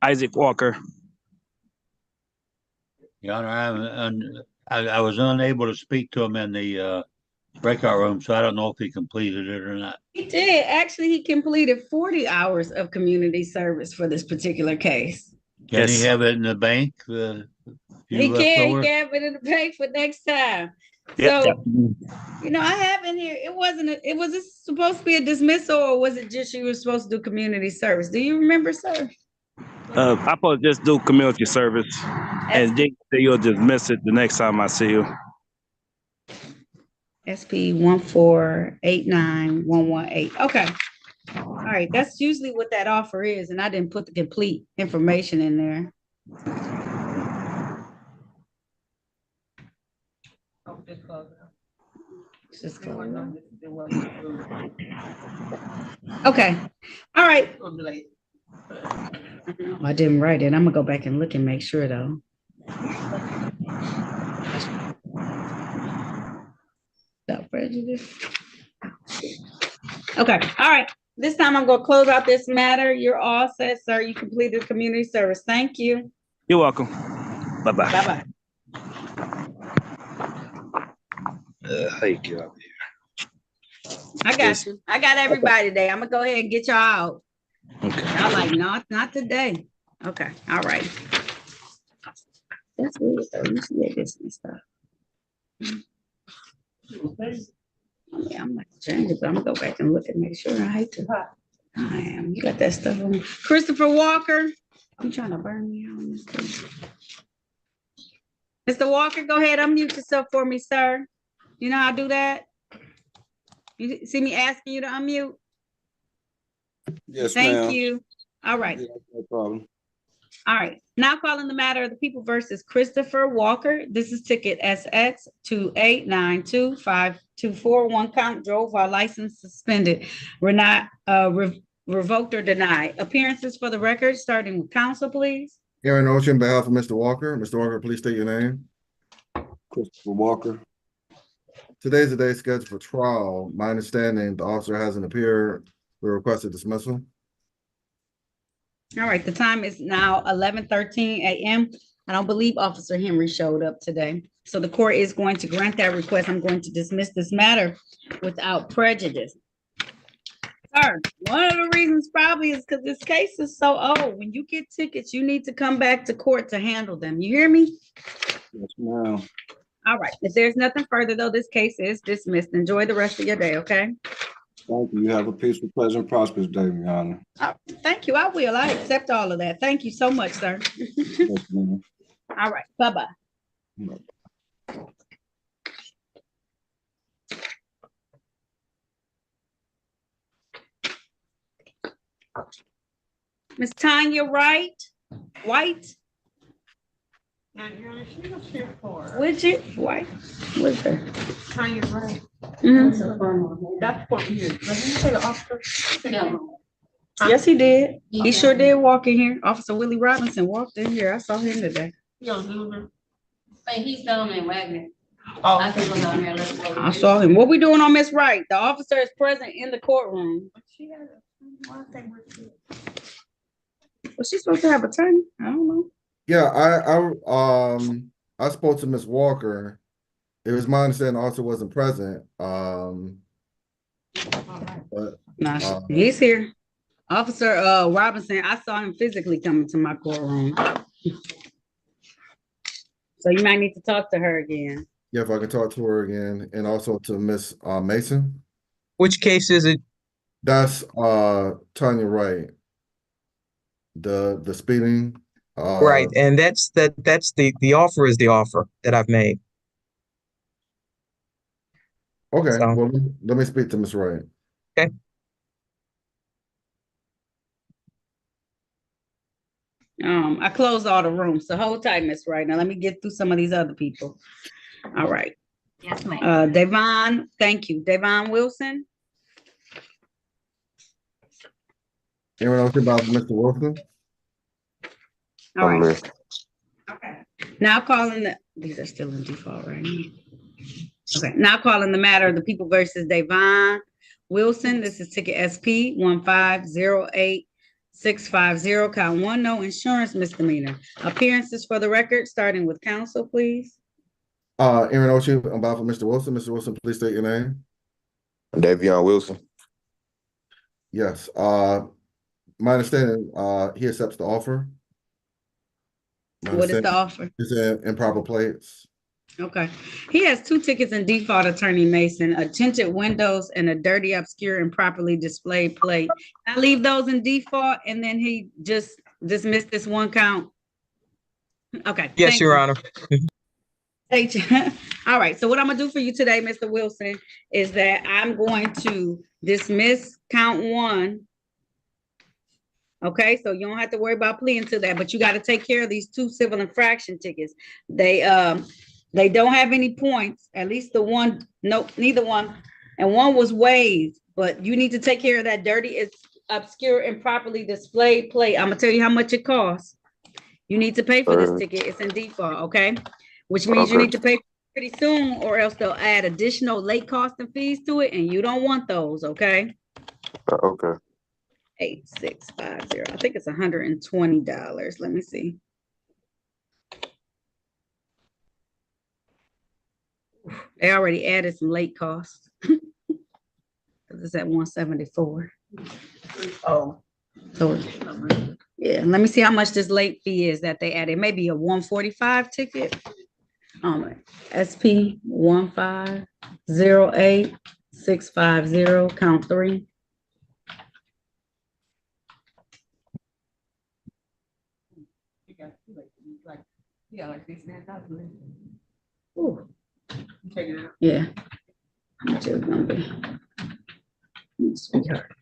Isaac Walker. Your Honor, I was unable to speak to him in the breakout room, so I don't know if he completed it or not. He did. Actually, he completed 40 hours of community service for this particular case. Can he have it in the bank? He can have it in the bank for next time. Yep. So, I have in here, was it supposed to be a dismissal, or was it just you were supposed to do community service? Do you remember, sir? I'm supposed to just do community service, and then you'll dismiss it the next time I see you. SP 1489118. Okay. All right. That's usually what that offer is, and I didn't put the complete information in there. Okay. All right. I didn't write it. I'm gonna go back and look and make sure though. Without prejudice. Okay. All right. This time I'm gonna close out this matter. You're all set, sir. You completed community service. Thank you. You're welcome. Bye-bye. Bye-bye. How you get out here? I got you. I got everybody today. I'm gonna go ahead and get y'all out. Okay. Y'all like, not today. Okay. All right. That's weird though. You see that this and stuff. Yeah, I'm not change it, but I'm gonna go back and look and make sure. I hate to. I am. You got that stuff on me. Christopher Walker. I'm trying to burn me out on this thing. Mr. Walker, go ahead. Unmute yourself for me, sir. You know how I do that? You see me asking you to unmute? Yes, Thank ma'am. you. All right. Yeah, no problem. All right. Now calling the matter of the people versus Christopher Walker. This is ticket SX 2892524. One count, drove while license suspended. Revoked or denied. Appearances for the record, starting with counsel, please. Aaron Ocean, on behalf of Mr. Walker. Mr. Walker, please state your name. Christopher Walker. Today's the day scheduled for trial. My understanding, the officer hasn't appeared. We requested dismissal. All right, the time is now 11:13 a.m. I don't believe Officer Henry showed up today. So the court is going to grant that request. I'm going to dismiss this matter without prejudice. Sir, one of the reasons probably is because this case is so old. When you get tickets, you need to come back to court to handle them. You hear me? Yes, ma'am. All right. If there's nothing further, though, this case is dismissed. Enjoy the rest of your day, okay? Thank you. You have a peaceful, pleasant, prosperous day, Your Honor. Thank you. I will. I accept all of that. Thank you so much, sir. Yes, ma'am. All right. Bye-bye. Bye. Miss Tanya White? She was here for. Would you? White? Was her? Tanya, right? Mhm. That's what we did. Let me say the officer. Yes, he did. He sure did walk in here. Officer Willie Robinson walked in here. I saw him today. But he's down in Wagner. Oh. I can go down there. Let's go. I saw him. What we doing on Miss Wright? The officer is present in the courtroom. Was she supposed to have attorney? I don't know. Yeah, I spoke to Miss Walker. It was my understanding also wasn't present. But Nah, he's here. Officer Robinson, I saw him physically coming to my courtroom. So you might need to talk to her again. yeah, if I can talk to her again, and also to Miss Mason. Which case is it? That's Tanya Wright. The speeding. Right, and that's the offer is the offer that I've made. Okay, So. well, let me speak to Miss Wright. Okay. I closed all the rooms, so hold tight, Miss Wright. Now let me get through some of these other people. All right. Yes, ma'am. Devon, thank you. Devon Wilson. Anyone else about Mr. Wilson? All right. Okay. Now calling these are still in default, right? Okay. Now calling the matter of the people versus Devon Wilson. This is ticket SP 1508650. Count 1, no insurance misdemeanor. Appearances for the record, starting with counsel, please. Aaron Ochi, on behalf of Mr. Wilson. Mr. Wilson, please state your name. Davion Wilson. Yes. My understanding, he accepts the offer. What is the offer? It's improper plates. Okay. He has 2 tickets in default, Attorney Mason, a tinted windows and a dirty, obscure, improperly displayed plate. I leave those in default and then he just dismissed this one count. Okay. Yes, Your Honor. All right. So what I'm gonna do for you today, Mr. Wilson, is that I'm going to dismiss count 1. Okay, so you don't have to worry about pleading to that, but you got to take care of these 2 civil infraction tickets. They don't have any points, at least the one, nope, neither one. And one was waived, but you need to take care of that dirty, it's obscure, improperly displayed plate. I'm gonna tell you how much it costs. You need to pay for this ticket. It's in default, okay? Which means you need to pay pretty soon, or else they'll add additional late costs and fees to it, and you don't want those, okay? Okay. 8650. I think it's $120. Let me see. They already added some late costs. It's at 174. Oh, so yeah. Let me see how much this late fee is that they added. Maybe a 145 ticket. SP 1508650. Count 3. Ooh. Yeah. How much is it gonna be? Sweetheart.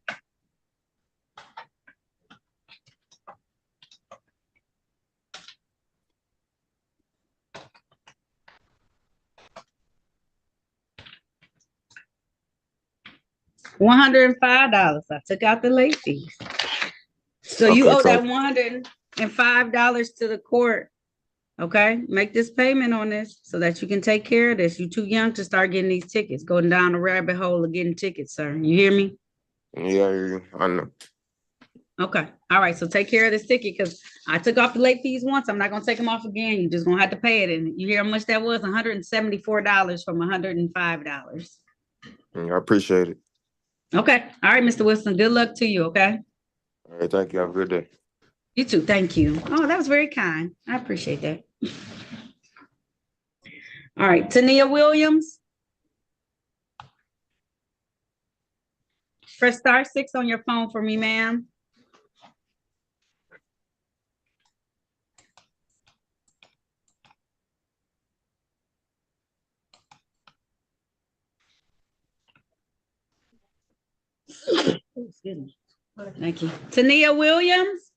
$105. I took out the late fees. So you owe that $105 to the court. Okay, make this payment on this so that you can take care of this. You're too young to start getting these tickets, going down the rabbit hole of getting tickets, sir. You hear me? Yeah, I hear you. I know. Okay. All right. So take care of this ticket because I took off the late fees once. I'm not going to take them off again. You're just going to have to pay it. And you hear how much that was? $174 from $105. I appreciate it. Okay. All right, Mr. Wilson, good luck to you, okay? All right, thank you. Have a good day. You too. Thank you. Oh, that was very kind. I appreciate that. All right, Tania Williams. Press *6 on your phone for me, ma'am. Excuse me. Thank you. Tania Williams.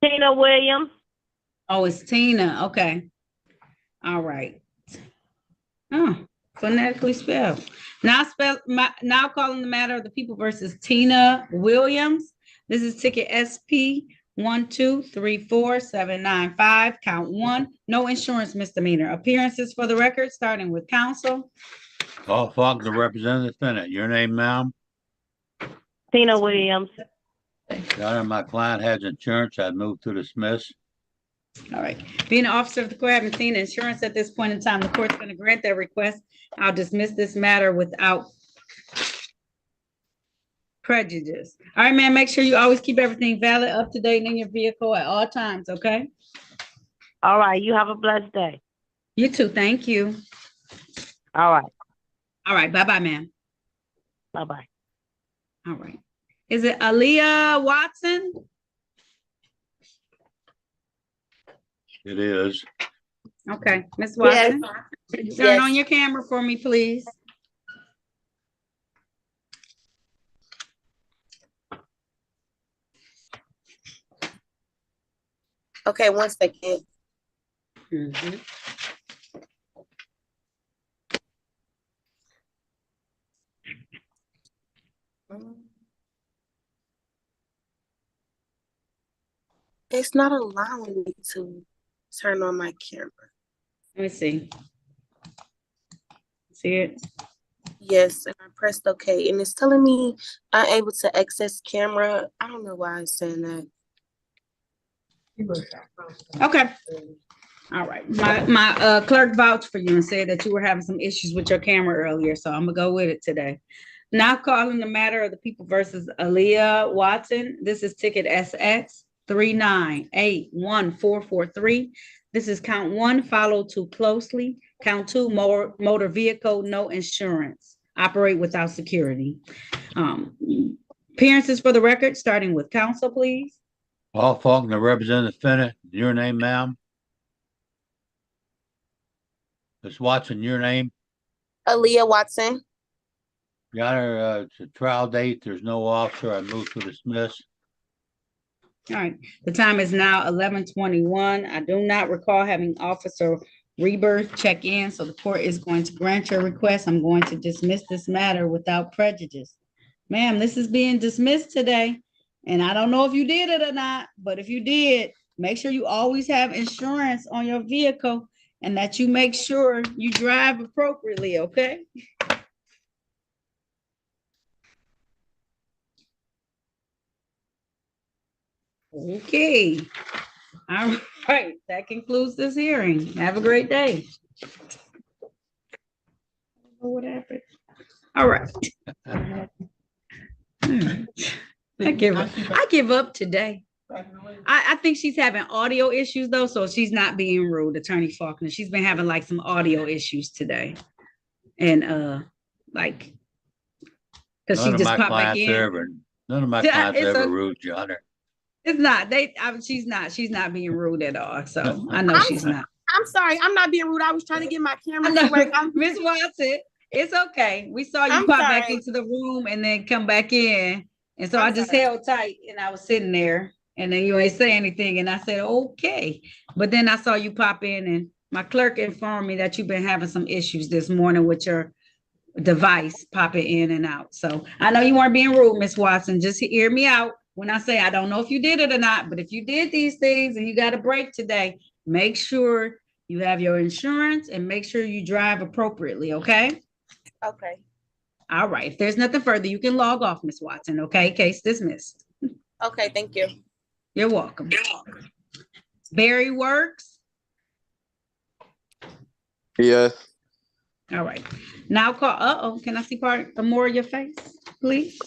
Tina Williams. Oh, it's Tina. Okay. All right. Oh, phonetically spelled. Now calling the matter of the people versus Tina Williams. This is ticket SP 1234795. Count 1. No insurance misdemeanor. Appearances for the record, starting with counsel. Paul Falk, the representative defendant. Your name, ma'am? Tina Williams. Your Honor, my client has insurance. I move to dismiss. All right. Being an officer of the court, having seen insurance at this point in time, the court's going to grant that request. I'll dismiss this matter without prejudice. All right, man, make sure you always keep everything valid, up to date in your vehicle at all times, okay? All right. You have a blessed day. You too. Thank you. All right. All right. Bye-bye, ma'am. Bye-bye. All right. Is it Aaliyah Watson? It is. Okay, Ms. Watson. Yes. Turn on your camera for me, please. Okay, 1 second. Mhm. It's not allowing me to turn on my camera. Let me see. See it? Yes, and I pressed OK, and it's telling me I'm able to access camera. I don't know why it's saying that. Okay. All right. My clerk vouched for you and said that you were having some issues with your camera earlier, so I'm gonna go with it today. Now calling the matter of the people versus Aaliyah Watson. This is ticket SX 3981443. This is count 1, follow too closely. Count 2, motor vehicle, no insurance. Operate without security. Appearances for the record, starting with counsel, please. Paul Falk, the representative defendant. Your name, ma'am? Ms. Watson, your name? Aaliyah Watson. Your Honor, it's a trial date. There's no officer. I move to dismiss. All right. The time is now 11:21. I do not recall having Officer Rebirth check in, so the court is going to grant your request. I'm going to dismiss this matter without prejudice. Ma'am, this is being dismissed today, and I don't know if you did it or not, but if you did, make sure you always have insurance on your vehicle and that you make sure you drive appropriately, okay? Okay. All right. That concludes this hearing. Have a great day. What happened? All right. I give up today. I think she's having audio issues though, so she's not being rude, Attorney Faulkner. She's been having like some audio issues today. And like, because she just popped back in. None of my clients are ever rude, Your Honor. It's not. She's not being rude at all. So I know she's not. I'm sorry. I'm not being rude. I was trying to get my camera to work. Miss Watson, it's okay. We saw you pop back into the room and then come back in. And so I just held tight and I was sitting there and then you ain't say anything. And I said, okay. But then I saw you pop in and my clerk informed me that you've been having some issues this morning with your device popping in and out. So I know you weren't being rude, Miss Watson. Just hear me out. When I say I don't know if you did it or not, but if you did these things and you got a break today, make sure you have your insurance and make sure you drive appropriately, okay? Okay. All right. If there's nothing further, you can log off, Miss Watson, okay? Case dismissed. Okay, thank you. You're welcome. Barry Works. Yes. All right. Now call, can I see more of your face, please?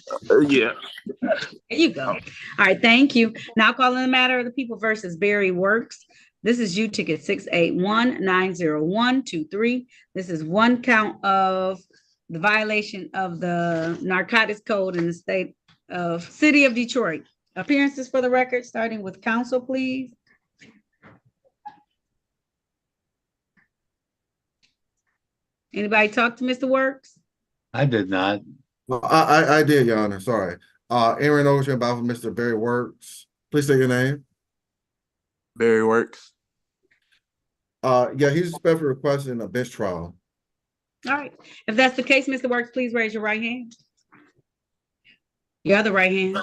Yeah. There you go. All right, thank you. Now calling the matter of the people versus Barry Works. This is U ticket 681-90123. This is one count of the violation of the narcotics code in the city of Detroit. Appearances for the record, starting with counsel, please. Anybody talk to Mr. Works? I did not. Well, I did, Your Honor. Sorry. Aaron Ocean, about for Mr. Barry Works. Please say your name. Barry Works. Yeah, he's respectfully requesting a bench trial. All right. If that's the case, Mr. Works, please raise your right hand. Your other right hand.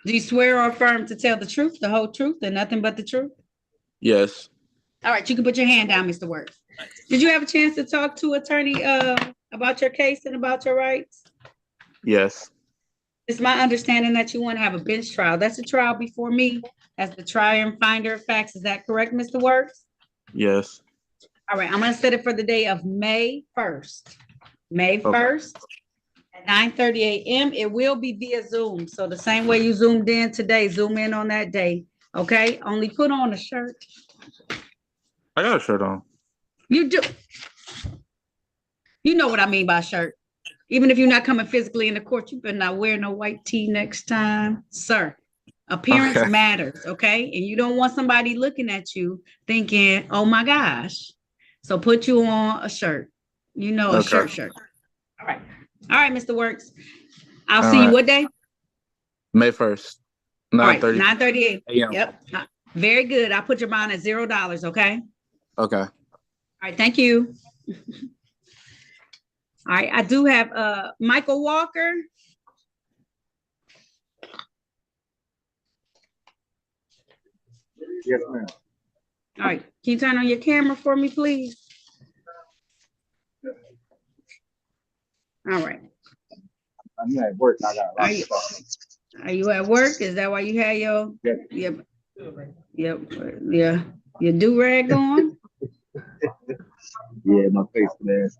Do you swear or affirm to tell the truth, the whole truth, and nothing but the truth? Yes. All right, you can put your hand down, Mr. Works. Did you have a chance to talk to attorney about your case and about your rights? Yes. It's my understanding that you want to have a bench trial. That's a trial before me as the trier and finder of facts. Is that correct, Mr. Works? Yes. All right, I'm going to set it for the day of May 1st. May 1st at 9:30 a.m. It will be via Zoom. So the same way you zoomed in today, zoom in on that day. Okay? Only put on a shirt. I got a shirt on. You do. You know what I mean by shirt. Even if you're not coming physically in the court, you better not wear no white tee next time, sir. Appearance matters, okay? And you don't want somebody looking at you thinking, oh my gosh. So put you on a shirt. You know, a shirt. All right. All right, Mr. Works. I'll see you what day? May 1st. 9:30. 9:38. Yep. Very good. I'll put your bond at $0, okay? Okay. All right, thank you. All right, I do have Michael Walker. Yes, ma'am. All right, can you turn on your camera for me, please? All right. I'm at work. I got a lot of stuff. Are you at work? Is that why you had your your do-rag on? Yeah, my face there.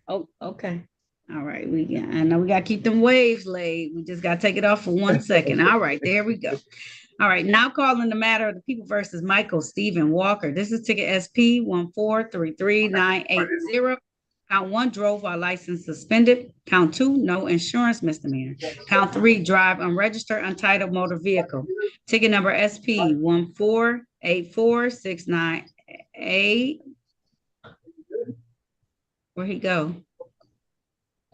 Oh, okay. All right. I know we gotta keep them waves laid. We just gotta take it off for 1 second. All right, there we go. All right, now calling the matter of the people versus Michael Stephen Walker. This is ticket SP 1433980. Count 1, drove while license suspended. Count 2, no insurance misdemeanor. Count 3, drive unregistered untitled motor vehicle. Ticket number SP 1484698. Where'd he go?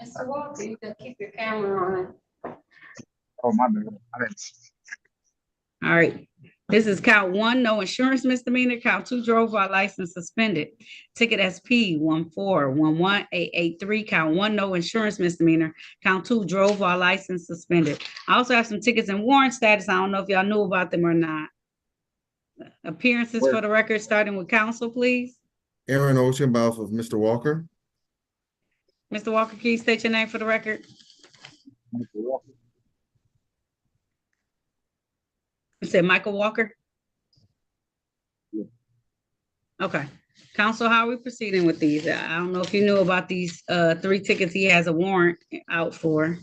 Mr. Walker, you can keep your camera on. Oh, my bad. All right. This is count 1, no insurance misdemeanor. Count 2, drove while license suspended. Ticket SP 1411883. Count 1, no insurance misdemeanor. Count 2, drove while license suspended. I also have some tickets in warrant status. I don't know if y'all knew about them or not. Appearances for the record, starting with counsel, please. Aaron Ocean, about for Mr. Walker. Mr. Walker, can you state your name for the record? Mr. Walker. You said Michael Walker? Yeah. Okay. Counsel, how are we proceeding with these? I don't know if you knew about these 3 tickets he has a warrant out for.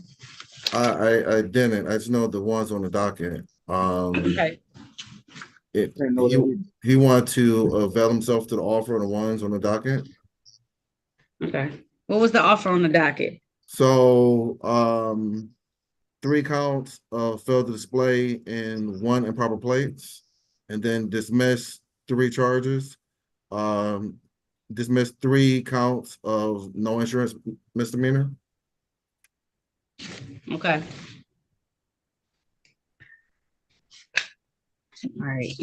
I didn't. I just know the ones on the docket. Okay. He wanted to avail himself to the offer of the ones on the docket. Okay. What was the offer on the docket? So 3 counts of failed to display and 1 improper plates, and then dismiss 3 charges. Dismiss 3 counts of no insurance misdemeanor. Okay. All right.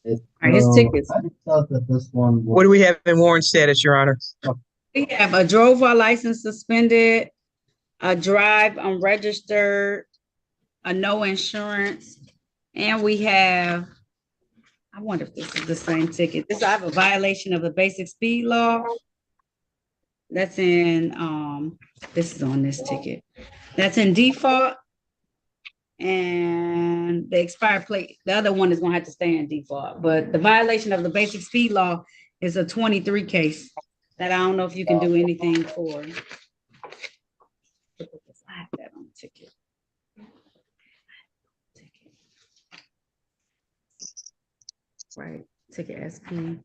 All right, his tickets. What do we have in warrant status, Your Honor? We have a drove while license suspended, a drive unregistered, a no insurance, and we have, I wonder if this is the same ticket. I have a violation of the basic speed law. That's in, this is on this ticket. That's in default. And the expired plate, the other one is gonna have to stay in default, but the violation of the basic speed law is a 23 case that I don't know if you can do anything for. I have that on ticket. Right, ticket SP.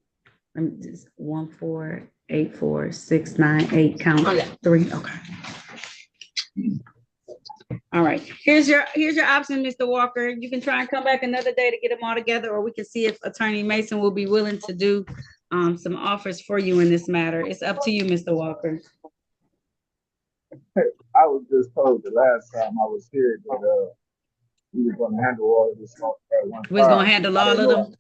Let me just 1484698 count 3. Okay. All right. Here's your option, Mr. Walker. You can try and come back another day to get them all together, or we can see if Attorney Mason will be willing to do some offers for you in this matter. It's up to you, Mr. Walker. I was just told the last time I was here that we were going to handle all of this at one time. We was gonna handle all of them.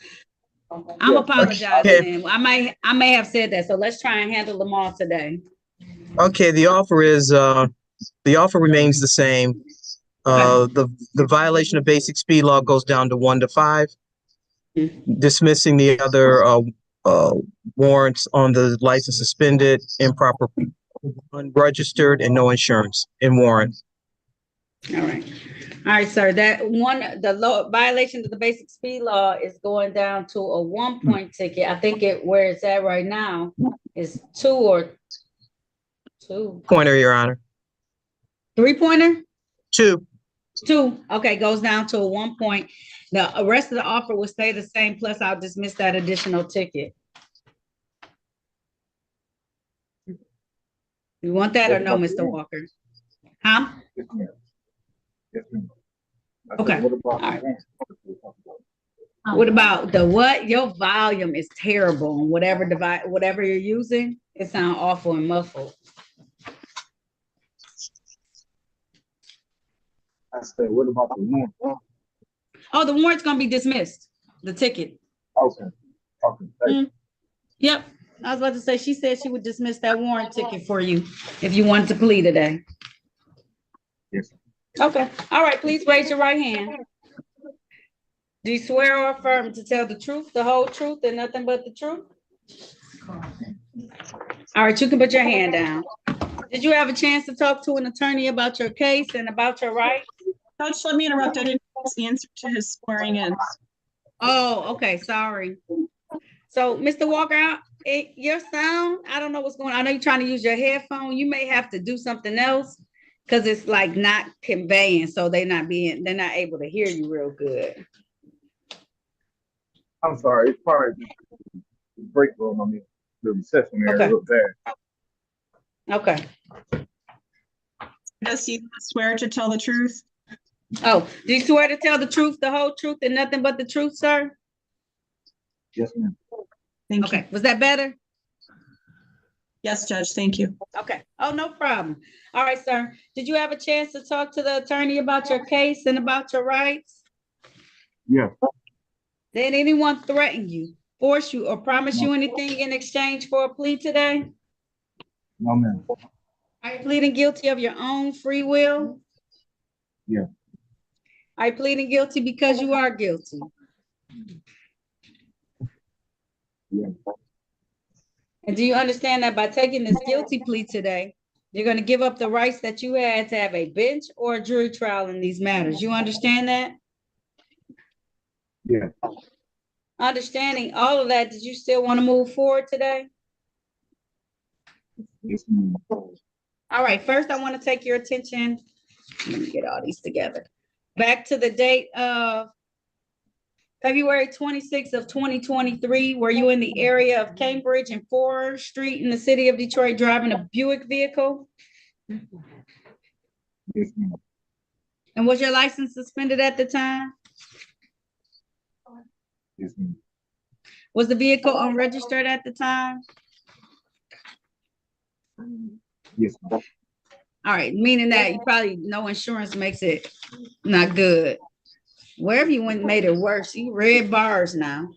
I'm apologizing. I may have said that. So let's try and handle them all today. Okay, the offer remains the same. The violation of basic speed law goes down to 1 to 5. Dismissing the other warrants on the license suspended, improper, unregistered, and no insurance in warrants. All right, sir. That one, the violation of the basic speed law is going down to a 1-point ticket. I think where it's at right now is 2 or 2. Pointer, Your Honor. 3-pointer? 2. 2. Okay, goes down to a 1 point. The rest of the offer will stay the same. Plus, I'll dismiss that additional ticket. You want that or no, Mr. Walker? Huh? Yes, ma'am. Yes, ma'am. Okay. What about the what? Your volume is terrible on whatever you're using. It sounds awful and muffled. I said, what about the warrant? Oh, the warrant's gonna be dismissed. The ticket. Okay. Okay. Thank you. Yep. I was about to say, she said she would dismiss that warrant ticket for you if you wanted to plea today. Yes. Okay. All right. Please raise your right hand. Do you swear or affirm to tell the truth, the whole truth, and nothing but the truth? All right. You can put your hand down. Did you have a chance to talk to an attorney about your case and about your rights? Coach, let me interrupt. I didn't answer to his swearing in. Oh, okay. Sorry. So, Mr. Walker, your sound, I don't know what's going on. I know you're trying to use your headphone. You may have to do something else because it's like not conveying. So they're not able to hear you real good. I'm sorry. It's probably the break room. I mean, the reception area real bad. Okay. Does he swear to tell the truth? Oh, do you swear to tell the truth, the whole truth, and nothing but the truth, sir? Yes, ma'am. Thank you. Was that better? Yes, Judge. Thank you. Okay. Oh, no problem. All right, sir. Did you have a chance to talk to the attorney about your case and about your rights? Yeah. Did anyone threaten you, force you, or promise you anything in exchange for a plea today? No, ma'am. Are you pleading guilty of your own free will? Yeah. Are you pleading guilty because you are guilty? Yeah. And do you understand that by taking this guilty plea today, you're going to give up the rights that you had to have a bench or a jury trial in these matters? You understand that? Yeah. Understanding all of that, did you still want to move forward today? Yes, ma'am. All right, first I want to take your attention. Let me get all these together. Back to the date of February 26th of 2023. Were you in the area of Cambridge and 4th Street in the city of Detroit driving a Buick vehicle? Yes, ma'am. And was your license suspended at the time? Yes, ma'am. Was the vehicle unregistered at the time? Yes, ma'am. All right, meaning that you probably no insurance makes it not good. Wherever you went made it worse. You red bars now.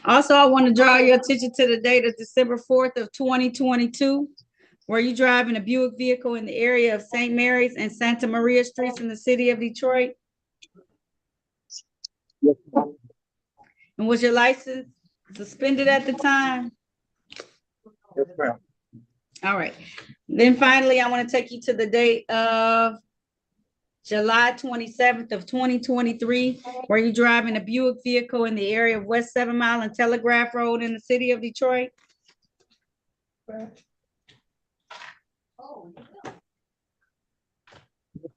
Also, I want to draw your attention to the date of December 4th of 2022. Were you driving a Buick vehicle in the area of St. Mary's and Santa Maria Streets in the city of Detroit? Yes, ma'am. And was your license suspended at the time? Yes, ma'am. All right. Then finally, I want to take you to the date of July 27th of 2023, were you driving a Buick vehicle in the area of West 7 Mile and Telegraph Road in the city of Detroit? Yes,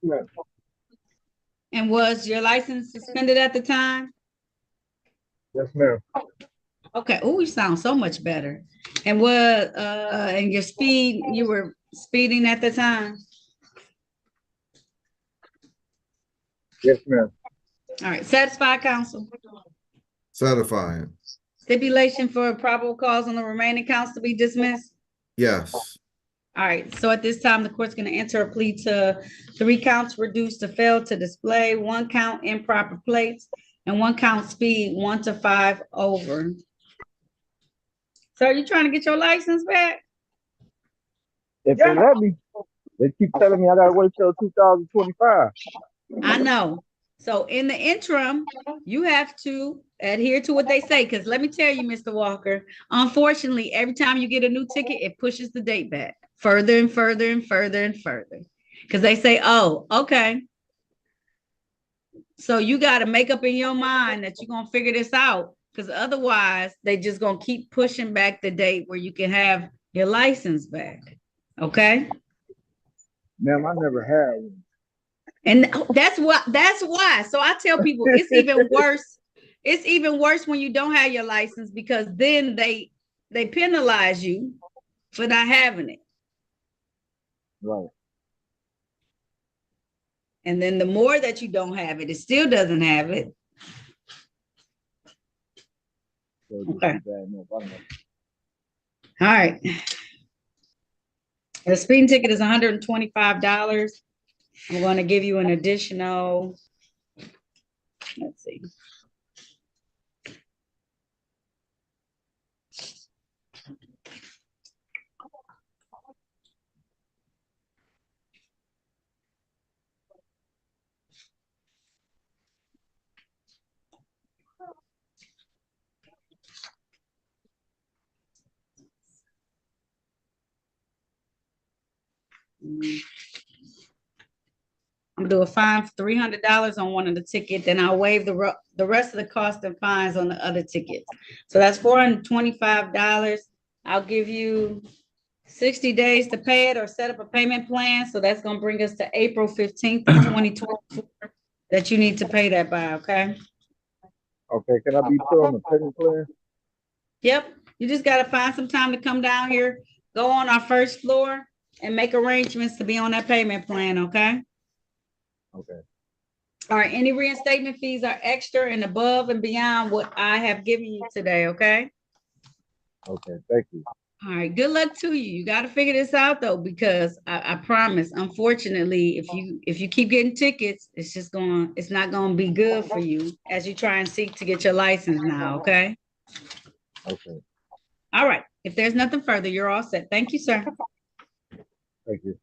ma'am. And was your license suspended at the time? Yes, ma'am. Okay. Oh, you sound so much better. And and your speed, you were speeding at the time? Yes, ma'am. All right. Satisfied, counsel? Satisfying. Stipulation for probable cause on the remaining counts to be dismissed? Yes. All right, so at this time, the court's gonna enter a plea to 3 counts reduced to fail to display, 1 count improper plates, and 1 count speed 1 to 5 over. So are you trying to get your license back? If they let me, they keep telling me I gotta wait till 2025. I know. So in the interim, you have to adhere to what they say, because let me tell you, Mr. Walker, unfortunately, every time you get a new ticket, it pushes the date back further and further and further and further. Because they say, oh, okay. So you got to make up in your mind that you're going to figure this out, because otherwise they just going to keep pushing back the date where you can have your license back. Okay. Ma'am, I never had one. And that's why. So I tell people it's even worse. It's even worse when you don't have your license, because then they penalize you for not having it. Right. And then the more that you don't have it, it still doesn't have it. So Okay. bad enough. I don't know. All right. The speeding ticket is $125. I'm going to give you an additional, let's see. I'm gonna do a fine for $300 on one of the tickets, then I'll waive the rest of the cost and fines on the other tickets. So that's $425. I'll give you 60 days to pay it or set up a payment plan. So that's gonna bring us to April 15th, 2024, that you need to pay that by, okay? Okay, can I be put on the payment plan? Yep, you just gotta find some time to come down here, go on our first floor and make arrangements to be on that payment plan, okay? Okay. All right, any reinstatement fees are extra and above and beyond what I have given you today, okay? Okay, thank you. All right, good luck to you. You got to figure this out though, because I promise, unfortunately, if you keep getting tickets, it's not gonna be good for you as you try and seek to get your license now, okay? Okay, All right, if there's nothing further, you're all set. Thank you, sir. thank you.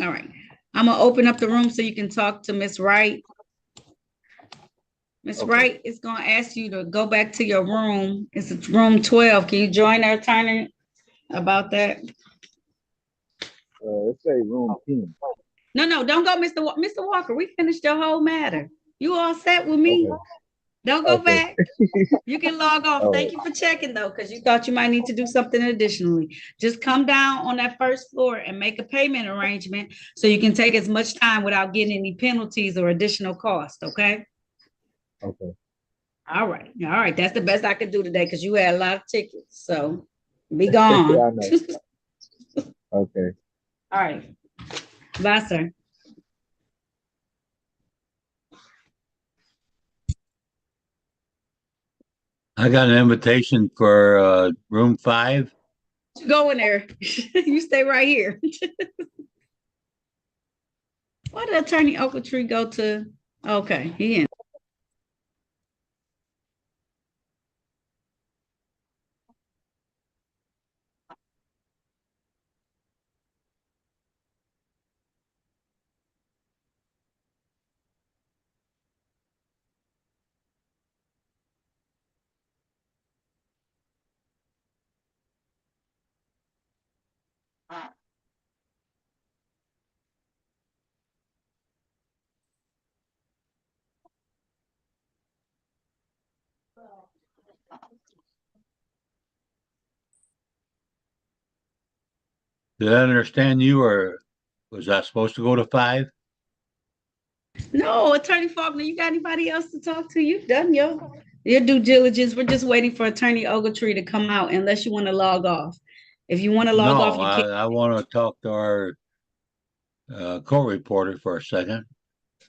All right, I'm gonna open up the room so you can talk to Miss Wright. Miss Wright is gonna ask you to go back to your room. It's room 12. Can you join our attorney about that? Let's say room 10. No, don't go, Mr. Walker. We finished your whole matter. You all set with me? Okay. Don't go Okay. back. You can log off. All Thank right. you for checking though, because you thought you might need to do something additionally. Just come down on that first floor and make a payment arrangement so you can take as much time without getting any penalties or additional cost, okay? Okay. All right. All right. That's the best I could do today because you had a lot of tickets. So be Yeah, gone. I know. Okay. All right. Bye, sir. I got an invitation for room 5. Go in there. You stay right here. Why did Attorney Ogletree go to? Okay, he in. Did I understand you, or was I supposed to go to 5? No, Attorney Faulkner, you got anybody else to talk to? You've done your due diligence. We're just waiting for Attorney Ogletree to come out unless you want to log off. If you want to log off, No, you can. I want to talk to our court reporter for a second.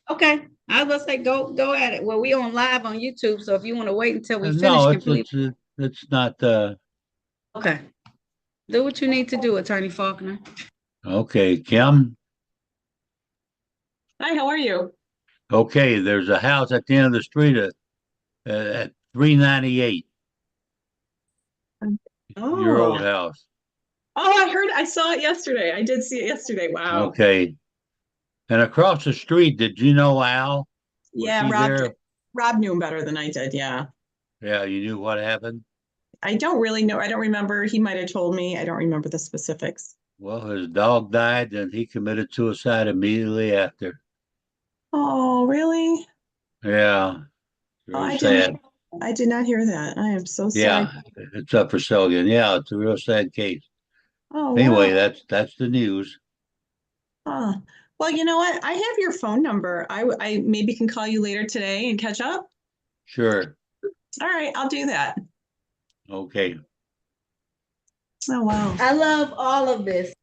Okay. I was gonna say go at it. Well, we on live on YouTube, so if you want to wait until we finish No, completely. it's not. Okay. Do what you need to do, Attorney Faulkner. Okay, Kim. Hi, how are you? Okay, there's a house at the end of the street at 398. Your old Oh. house. Oh, I saw it yesterday. I did see it yesterday. Wow. Okay. And across the street, did you know Al? Was Yeah, he there? Rob knew him better than I did. Yeah. Yeah, you knew what happened? I don't really know. I don't remember. He might have told me. I don't remember the specifics. Well, his dog died and he committed suicide immediately after. Oh, really? Yeah, Oh, real sad. I did not hear that. I am so sorry. Yeah, it's up for sale again. Yeah, it's a real sad case. Oh, Anyway, wow. that's the news. Huh. Well, you know what? I have your phone number. I maybe can call you later today and catch up. Sure. All right, I'll do that. Okay. Oh, wow. I love all of this.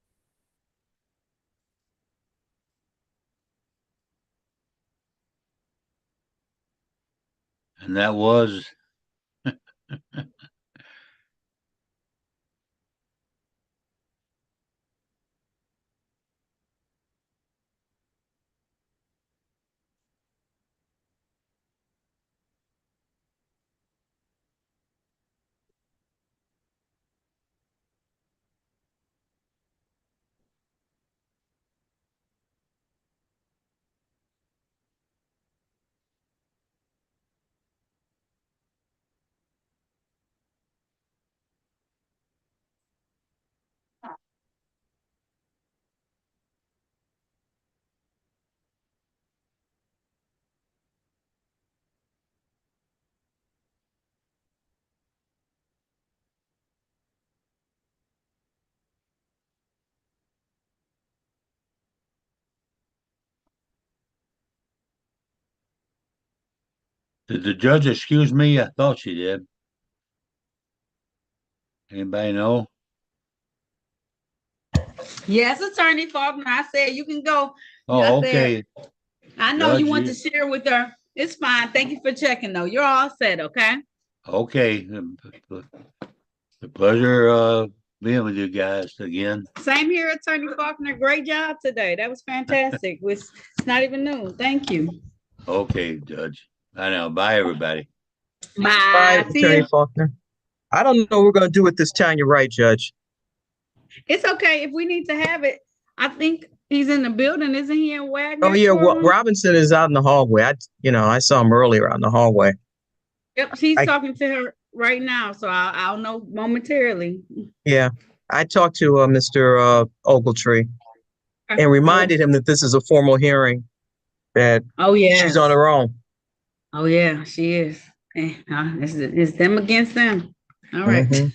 And that was Did the judge excuse me? I thought she did. Anybody know? Yes, Attorney Faulkner. I said you can go. Oh, I said okay. I know you Judge, want to share with her. It's fine. Thank you for checking though. You're all set, okay? Okay. The pleasure being with you guys again. Same here, Attorney Faulkner. Great job today. That was fantastic. It's not even noon. Thank you. Okay, Judge. I know. Bye, everybody. Bye. See Attorney you. Faulkner. I don't know what we're going to do with this town. You're right, Judge. It's okay if we need to have it. I think he's in the building, isn't he in Wagner? Oh yeah, Robinson is out in the hallway. I saw him earlier out in the hallway. Yep, she's talking to her right now, so I'll know momentarily. Yeah, I talked to Mr. Ogletree and reminded him that this is a formal hearing. That she's on her own. Oh yeah, she is. It's them against them. All right.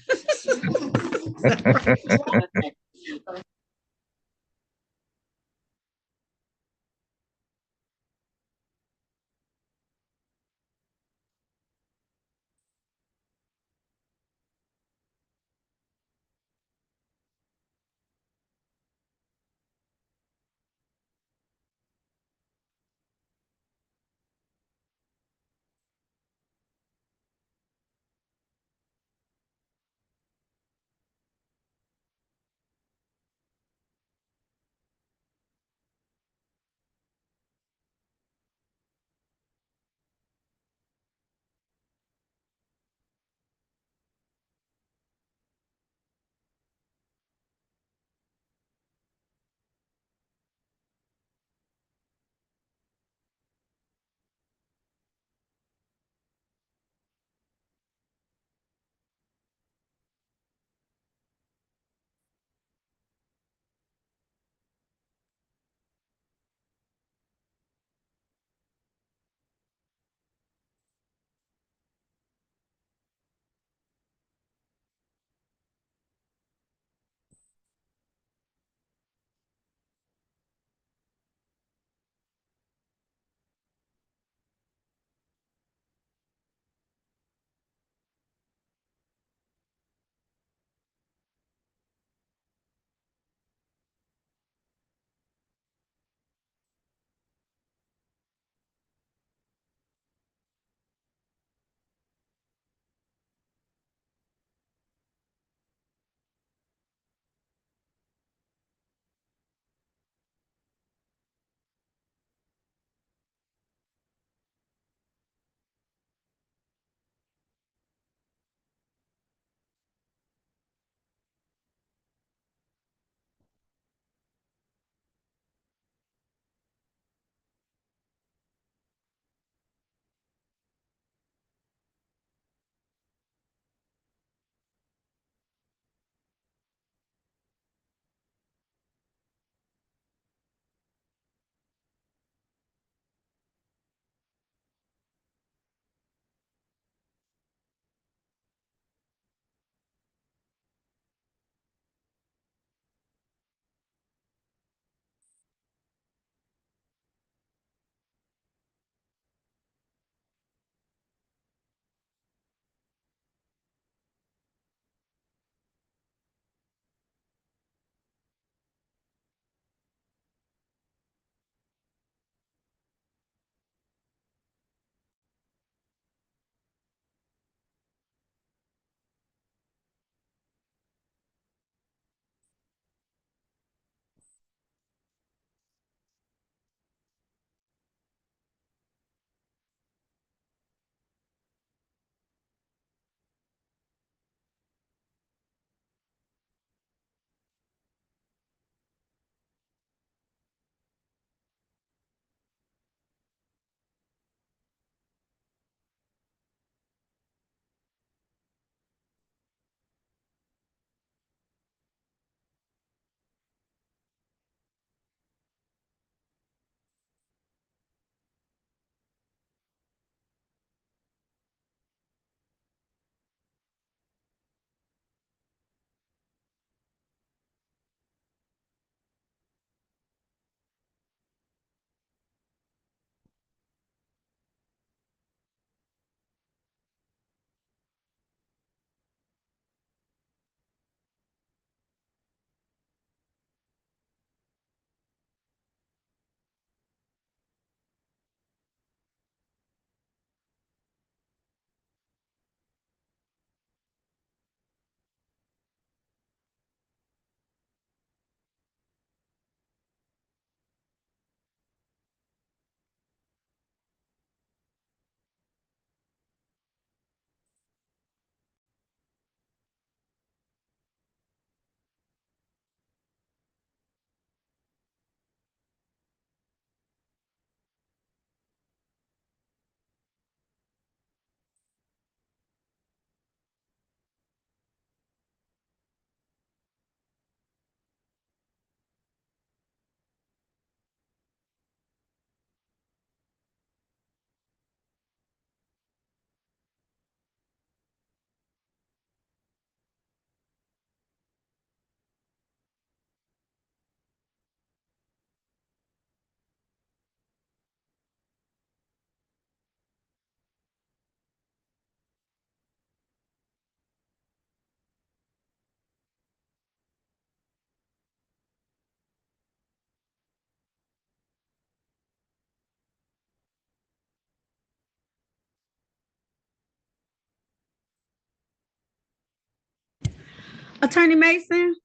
Attorney Mason,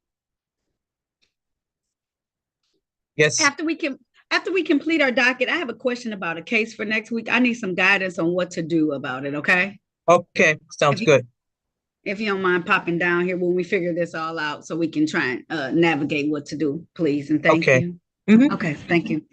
Yes. after we complete our docket, I have a question about a case for next week. I need some guidance on what to do about it, okay? Okay, sounds good. If you don't mind popping down here when we figure this all out so we can try and navigate what to do, please, and thank Okay. you. Mhm. Okay, thank you.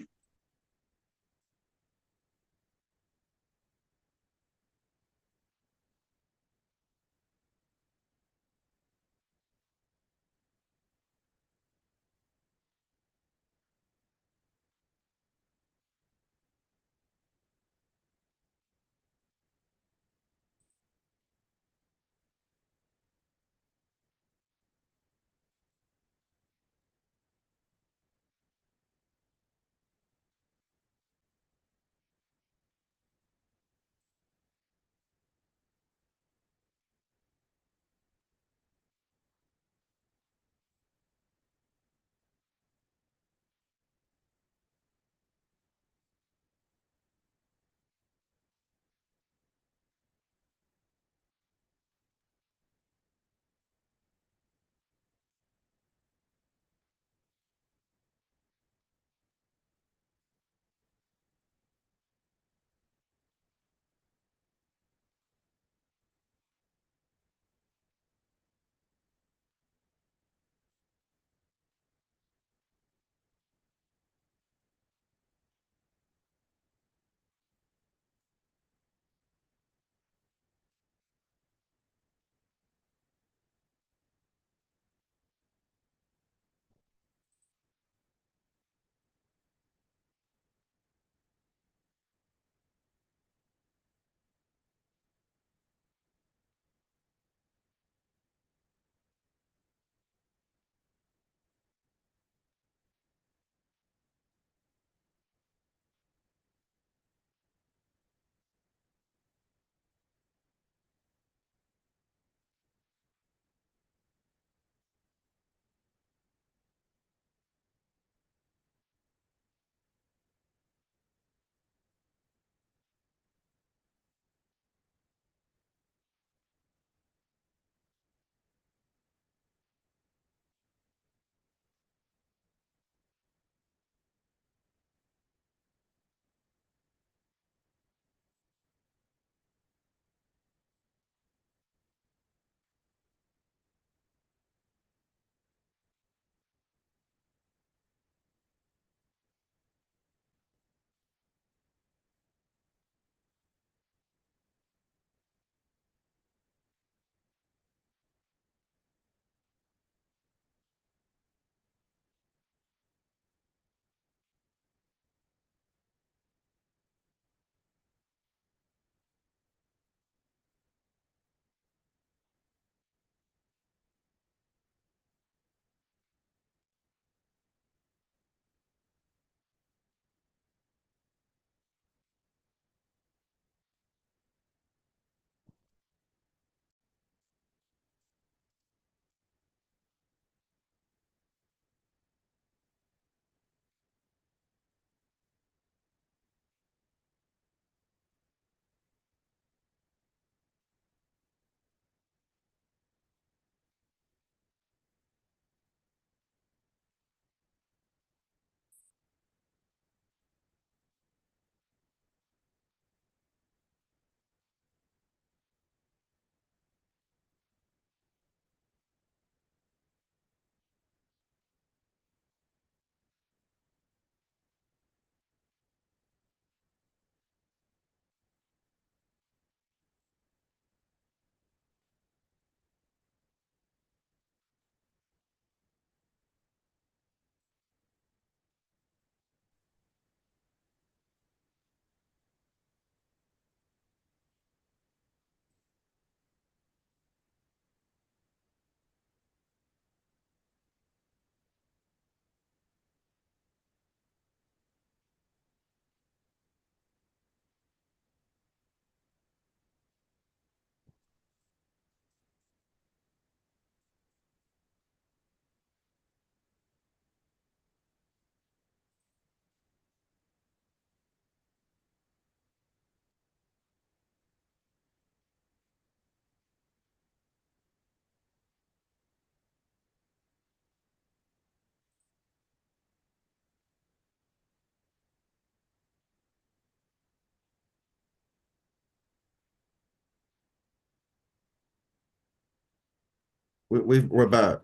We're back.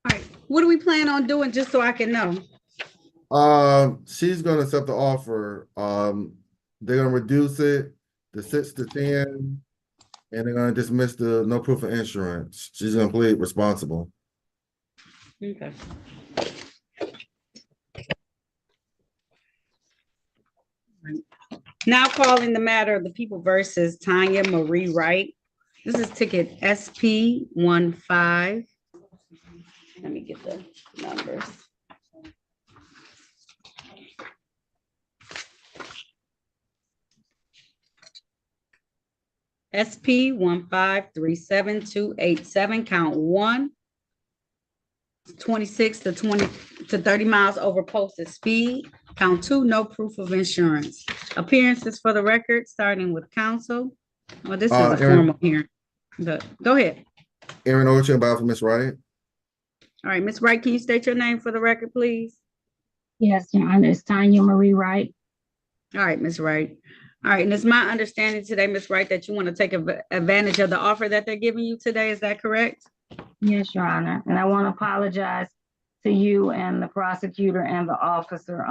All right, what do we plan on doing, just so I can know? She's gonna accept the offer. They're gonna reduce it to 6 to 10, and they're gonna dismiss the no proof of insurance. She's gonna plead responsible. Okay. Now calling the matter of the people versus Tanya Marie Wright. This is ticket SP 15. Let me get the numbers. SP 1537287, count 1. 26 to 30 miles over posted speed. Count 2, no proof of insurance. Appearances for the record, starting with counsel. Well, this is a formal hearing. Go ahead. Aaron Orchard, about for Miss Wright. All right, Miss Wright, can you state your name for the record, please? Yes, Your Honor, it's Tanya Marie Wright. All right, Miss Wright. All right, and it's my understanding today, Miss Wright, that you want to take advantage of the offer that they're giving you today. Is that correct? Yes, Your Honor. And I want to apologize to you and the prosecutor and the officer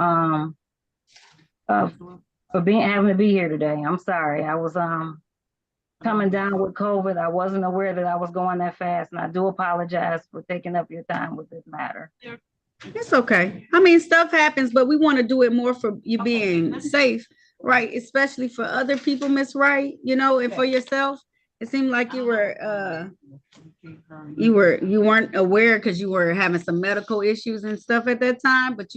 for having to be here today. I'm sorry. I was coming down with COVID. I wasn't aware that I was going that fast, and I do apologize for taking up your time with this matter. It's okay. I mean, stuff happens, but we want to do it more for you being safe, right? Especially for other people, Miss Wright, you know, and for yourself. It seemed like you weren't aware because you were having some medical issues and stuff at that time, but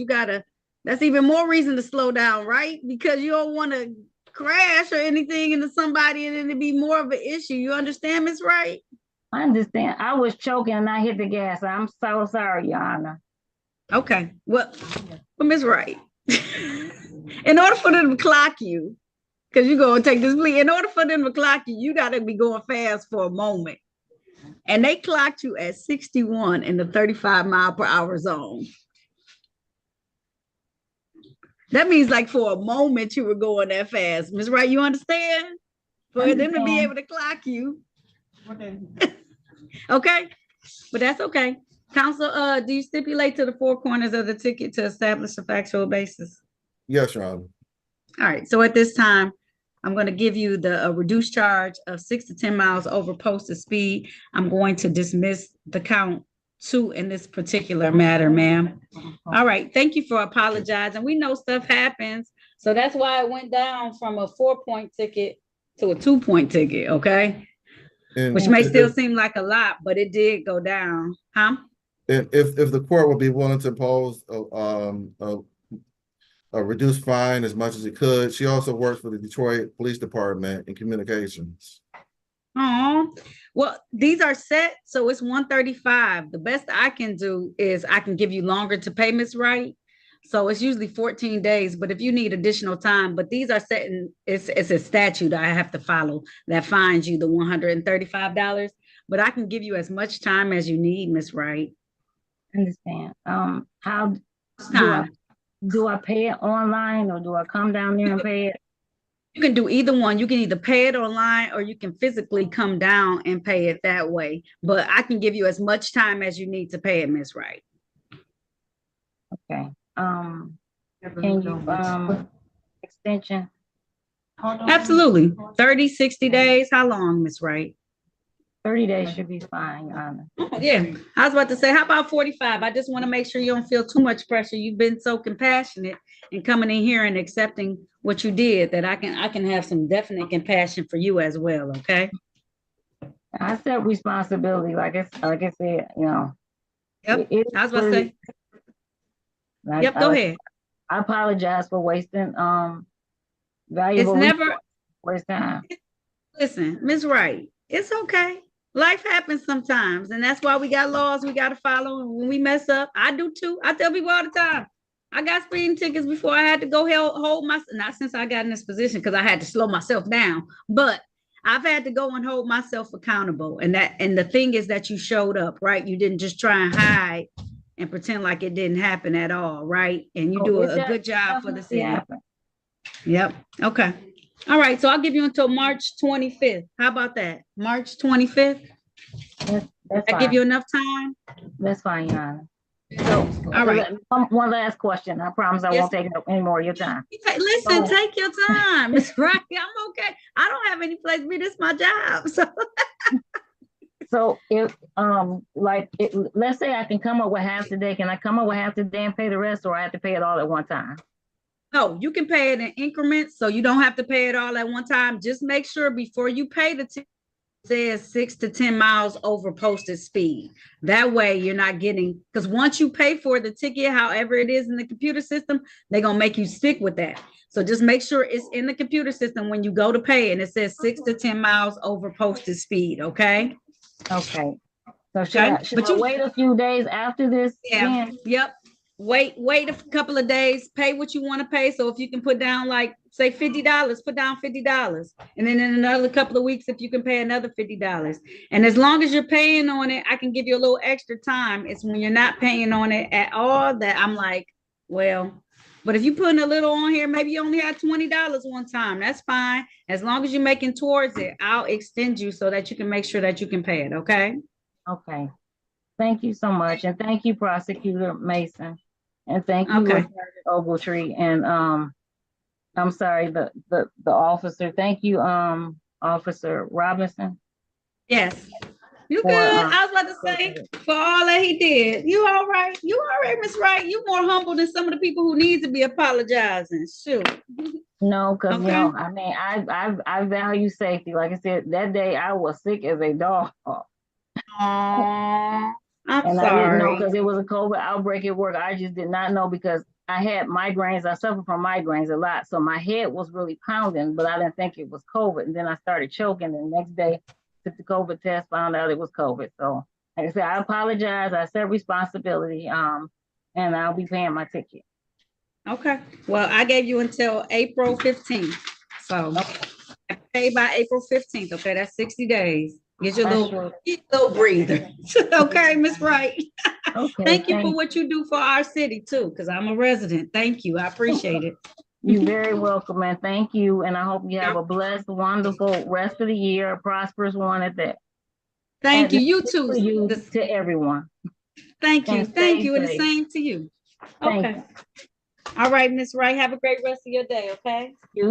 that's even more reason to slow down, right? Because you don't want to crash or anything into somebody and then it'd be more of an issue. You understand, Miss Wright? I understand. I was choking and I hit the gas. I'm so sorry, Your Honor. Okay. Well, Miss Wright, in order for them to clock you, because you're going to take this plea, in order for them to clock you, you got to be going fast for a moment. And they clocked you at 61 in the 35-mile-per-hour zone. That means like for a moment you were going that fast. Miss Wright, you understand? For them to be able to clock you. Okay, but that's okay. Counsel, do you stipulate to the 4 corners of the ticket to establish a factual basis? Yes, Your Honor. All right, so at this time, I'm going to give you the reduced charge of 6 to 10 miles over posted speed. I'm going to dismiss the count 2 in this particular matter, ma'am. All right, thank you for apologizing. We know stuff happens, so that's why it went down from a 4-point ticket to a 2-point ticket, okay? Which may still seem like a lot, but it did go down, huh? And if the court would be willing to impose a reduced fine as much as it could. She also works for the Detroit Police Department in communications. Oh, well, these are set, so it's 135. The best I can do is I can give you longer to pay, Miss Wright. So it's usually 14 days, but if you need additional time, but these are set in, it's a statute I have to follow that fines you the $135, but I can give you as much time as you need, Miss Wright. Understand. How do I pay it online or do I come down there and pay it? You can do either one. You can either pay it online or you can physically come down and pay it that way. But I can give you as much time as you need to pay it, Miss Wright. Okay. Can you extension? Absolutely. 30, 60 days. How long, Miss Wright? 30 days should be fine, Your Honor. Yeah, I was about to say, how about 45? I just want to make sure you don't feel too much pressure. You've been so compassionate in coming in here and accepting what you did that I can have some definite compassion for you as well, okay? I said responsibility, like I said, you know. Yep, I was about to say. Yep, go ahead. I apologize for wasting valuable waste time. Listen, Ms. Wright, it's okay. Life happens sometimes, and that's why we got laws we got to follow. And when we mess up, I do too. I tell people all the time, I got speeding tickets before I had to go hold my, not since I got in this position, because I had to slow myself down, but I've had to go and hold myself accountable. And the thing is that you showed up, right? You didn't just try and hide and pretend like it didn't happen at all, right? And you do a good job for the city. Yep. Okay. All right. So I'll give you until March 25th. How about that? March 25th? That's I give you enough time? That's fine, Your Honor. So, all right. One last question. I promise I won't take up any more of your time. Listen, take your time. It's right. I'm okay. I don't have any place to be. This is my job. So if let's say I can come up with half today. Can I come up with half today and pay the rest, or I have to pay it all at one time? No, you can pay it in increments, so you don't have to pay it all at one time. Just make sure before you pay the ticket, says 6 to 10 miles over posted speed. That way you're not getting, because once you pay for the ticket, however it is in the computer system, they're going to make you stick with that. So just make sure it's in the computer system when you go to pay and it says 6 to 10 miles over posted speed. Okay. Okay. So should I wait a few days after this? Yeah. Then? Yep. Wait a couple of days, pay what you want to pay. So if you can put down, like, say $50, put down $50. And then in another couple of weeks, if you can pay another $50. And as long as you're paying on it, I can give you a little extra time. It's when you're not paying on it at all that I'm like, well, but if you're putting a little on here, maybe you only had $20 one time. That's fine. As long as you're making towards it, I'll extend you so that you can make sure that you can pay it. Okay. Okay. Thank you so much. And thank you, Prosecutor Mason. And thank you, Okay. Ogletree. And I'm sorry, the officer. Thank you, Officer Robinson. Yes. You good. I was about to say, for all that he did. You all right? You all right, Miss Wright? You more humble than some of the people who need to be apologizing. Shoot. No, because you know, I mean, I value safety. Like I said, that day I was sick as a dog. I'm sorry. I didn't know because it was a COVID outbreak at work. I just did not know because I had migraines. I suffer from migraines a lot. So my head was really pounding, but I didn't think it was COVID. And then I started choking. And the next day, took the COVID test, found out it was COVID. So like I said, I apologize. I accept responsibility. And I'll be paying my ticket. Okay. Well, I gave you until April 15th. So pay by April 15th. Okay, that's 60 days. Get your little breather. Okay, Miss Wright. Okay, thank you for what you do for our city too, because I'm a resident. Thank you. I appreciate it. You're very welcome, and thank you. And I hope you have a blessed, wonderful rest of the year, a prosperous one at that. Thank you. You too. To everyone. Thank you. Thank you. And the same to you. Okay. All right, Miss Wright. Have a great rest of your day. Okay. You